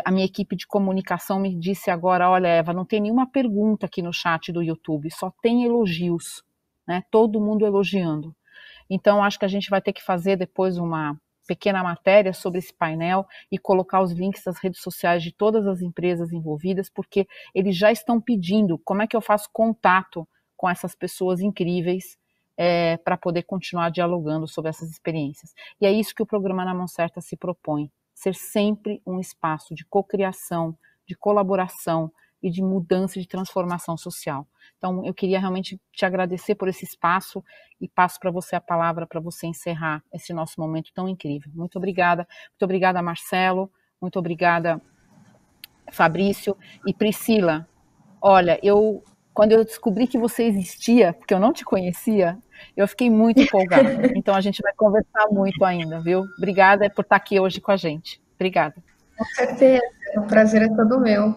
a minha equipe de comunicação me disse agora, olha, Eva, não tem nenhuma pergunta aqui no chat do YouTube, só tem elogios, né? Todo mundo elogiando. Então, acho que a gente vai ter que fazer depois uma pequena matéria sobre esse painel e colocar os links das redes sociais de todas as empresas envolvidas, porque eles já estão pedindo como é que eu faço contato com essas pessoas incríveis para poder continuar dialogando sobre essas experiências. E é isso que o programa Na Mão Certa se propõe, ser sempre um espaço de cocriação, de colaboração e de mudança, de transformação social. Então, eu queria realmente te agradecer por esse espaço e passo para você a palavra para você encerrar esse nosso momento tão incrível. Muito obrigada, Marcelo, muito obrigada, Fabrício e Priscila. Olha, quando eu descobri que você existia, porque eu não te conhecia, eu fiquei muito empolgada. Então, a gente vai conversar muito ainda, viu? Obrigada por estar aqui hoje com a gente. Obrigada. Com certeza, o prazer é todo meu.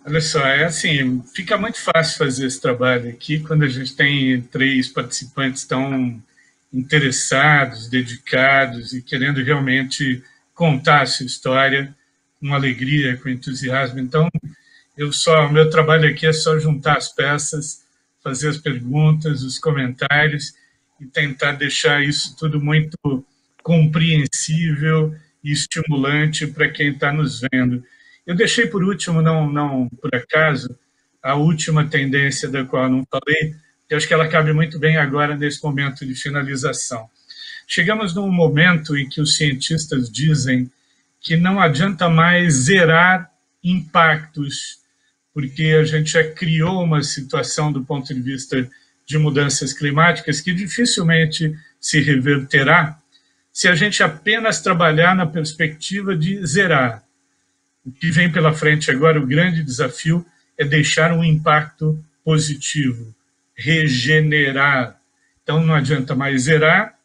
Olha só, assim, fica muito fácil fazer esse trabalho aqui quando a gente tem 3 participantes tão interessados, dedicados e querendo realmente contar a sua história com alegria, com entusiasmo. Então, o meu trabalho aqui é só juntar as peças, fazer as perguntas, os comentários e tentar deixar isso tudo muito compreensível e estimulante para quem está nos vendo. Eu deixei por último, não por acaso, a última tendência da qual eu não falei, que eu acho que ela cabe muito bem agora nesse momento de finalização. Chegamos num momento em que os cientistas dizem que não adianta mais zerar impactos, porque a gente já criou uma situação do ponto de vista de mudanças climáticas que dificilmente se reverterá se a gente apenas trabalhar na perspectiva de zerar. O que vem pela frente agora, o grande desafio, é deixar um impacto positivo, regenerar. Então, não adianta mais zerar,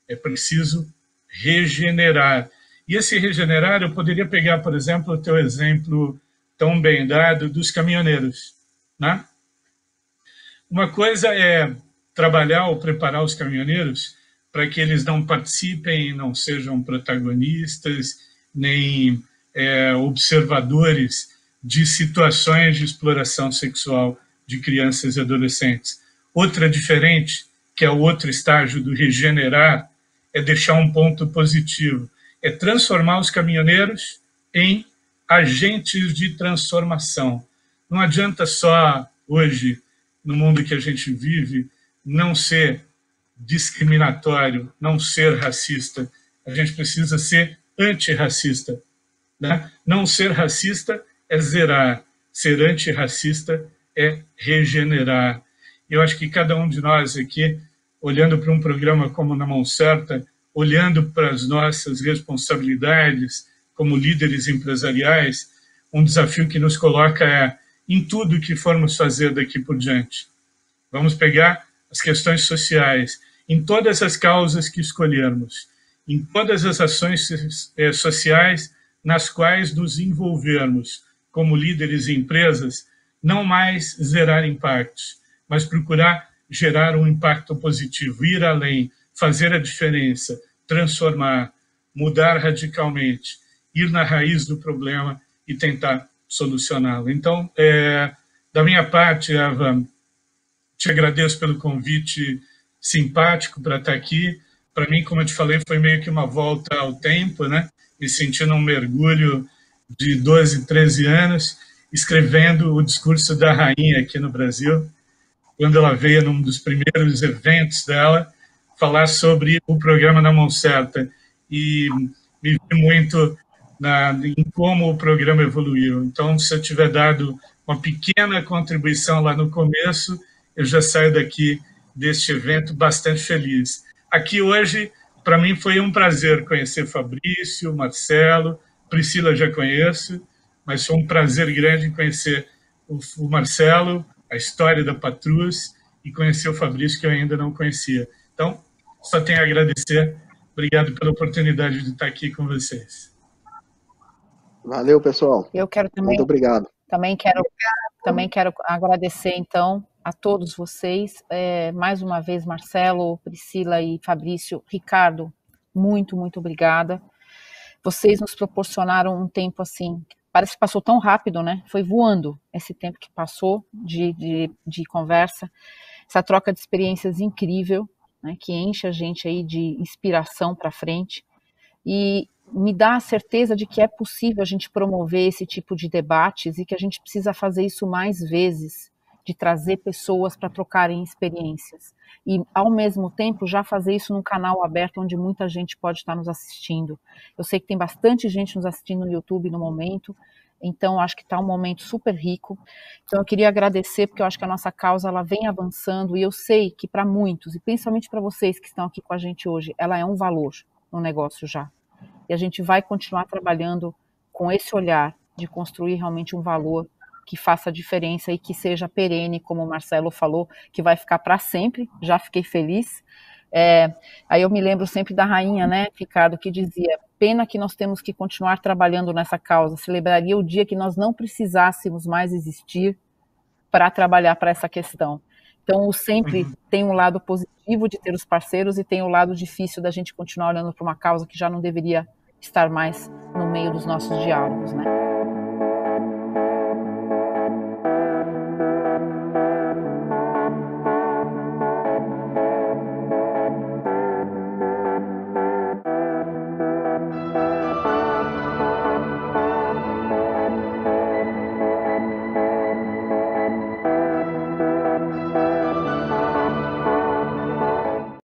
é preciso regenerar. E esse regenerar, eu poderia pegar, por exemplo, o teu exemplo tão bem dado dos caminhoneiros, né? Uma coisa é trabalhar ou preparar os caminhoneiros para que eles não participem, não sejam protagonistas, nem observadores de situações de exploração sexual de crianças e adolescentes. Outra diferente, que é o outro estágio do regenerar, é deixar um ponto positivo, é transformar os caminhoneiros em agentes de transformação. Não adianta só, hoje, no mundo que a gente vive, não ser discriminatório, não ser racista. A gente precisa ser antirracista, né? Não ser racista é zerar, ser antirracista é regenerar. Eu acho que cada um de nós aqui, olhando para um programa como Na Mão Certa, olhando para as nossas responsabilidades como líderes empresariais, um desafio que nos coloca é, em tudo que formos fazer daqui por diante, vamos pegar as questões sociais, em todas as causas que escolhermos, em todas as ações sociais nas quais nos envolvermos como líderes e empresas, não mais zerar impactos, mas procurar gerar um impacto positivo, ir além, fazer a diferença, transformar, mudar radicalmente, ir na raiz do problema e tentar solucioná-lo. Então, da minha parte, Eva, te agradeço pelo convite simpático para estar aqui. Para mim, como eu te falei, foi meio que uma volta ao tempo, né? Me sentindo um mergulho de 12, 13 anos, escrevendo o discurso da rainha aqui no Brasil, quando ela veio num dos primeiros eventos dela, falar sobre o programa Na Mão Certa. E me vi muito em como o programa evoluiu. Então, se eu tiver dado uma pequena contribuição lá no começo, eu já saio daqui deste evento bastante feliz. Aqui hoje, para mim, foi um prazer conhecer Fabrício, Marcelo, Priscila já conheço, mas foi um prazer grande conhecer o Marcelo, a história da Patrus, e conhecer o Fabrício, que eu ainda não conhecia. Então, só tenho a agradecer. Obrigado pela oportunidade de estar aqui com vocês. Valeu, pessoal. Eu quero também. Muito obrigado. Também quero agradecer, então, a todos vocês. Mais uma vez, Marcelo, Priscila e Fabrício. Ricardo, muito, muito obrigada. Vocês nos proporcionaram um tempo assim, parece que passou tão rápido, né? Foi voando esse tempo que passou de conversa. Essa troca de experiências incrível, né, que enche a gente aí de inspiração para frente. E me dá a certeza de que é possível a gente promover esse tipo de debates e que a gente precisa fazer isso mais vezes, de trazer pessoas para trocarem experiências. E, ao mesmo tempo, já fazer isso num canal aberto onde muita gente pode estar nos assistindo. Eu sei que tem bastante gente nos assistindo no YouTube no momento, então acho que está um momento super rico. Então eu queria agradecer, porque eu acho que a nossa causa ela vem avançando, e eu sei que para muitos, e principalmente para vocês que estão aqui com a gente hoje, ela é um valor no negócio já. E a gente vai continuar trabalhando com esse olhar de construir realmente um valor que faça diferença e que seja perene, como o Marcelo falou, que vai ficar para sempre. Já fiquei feliz. Aí eu me lembro sempre da rainha, né, Ricardo, que dizia: pena que nós temos que continuar trabalhando nessa causa, celebraria o dia que nós não precisássemos mais existir para trabalhar para essa questão. Então, sempre tem um lado positivo de ter os parceiros e tem o lado difícil da gente continuar olhando para uma causa que já não deveria estar mais no meio dos nossos diálogos, né?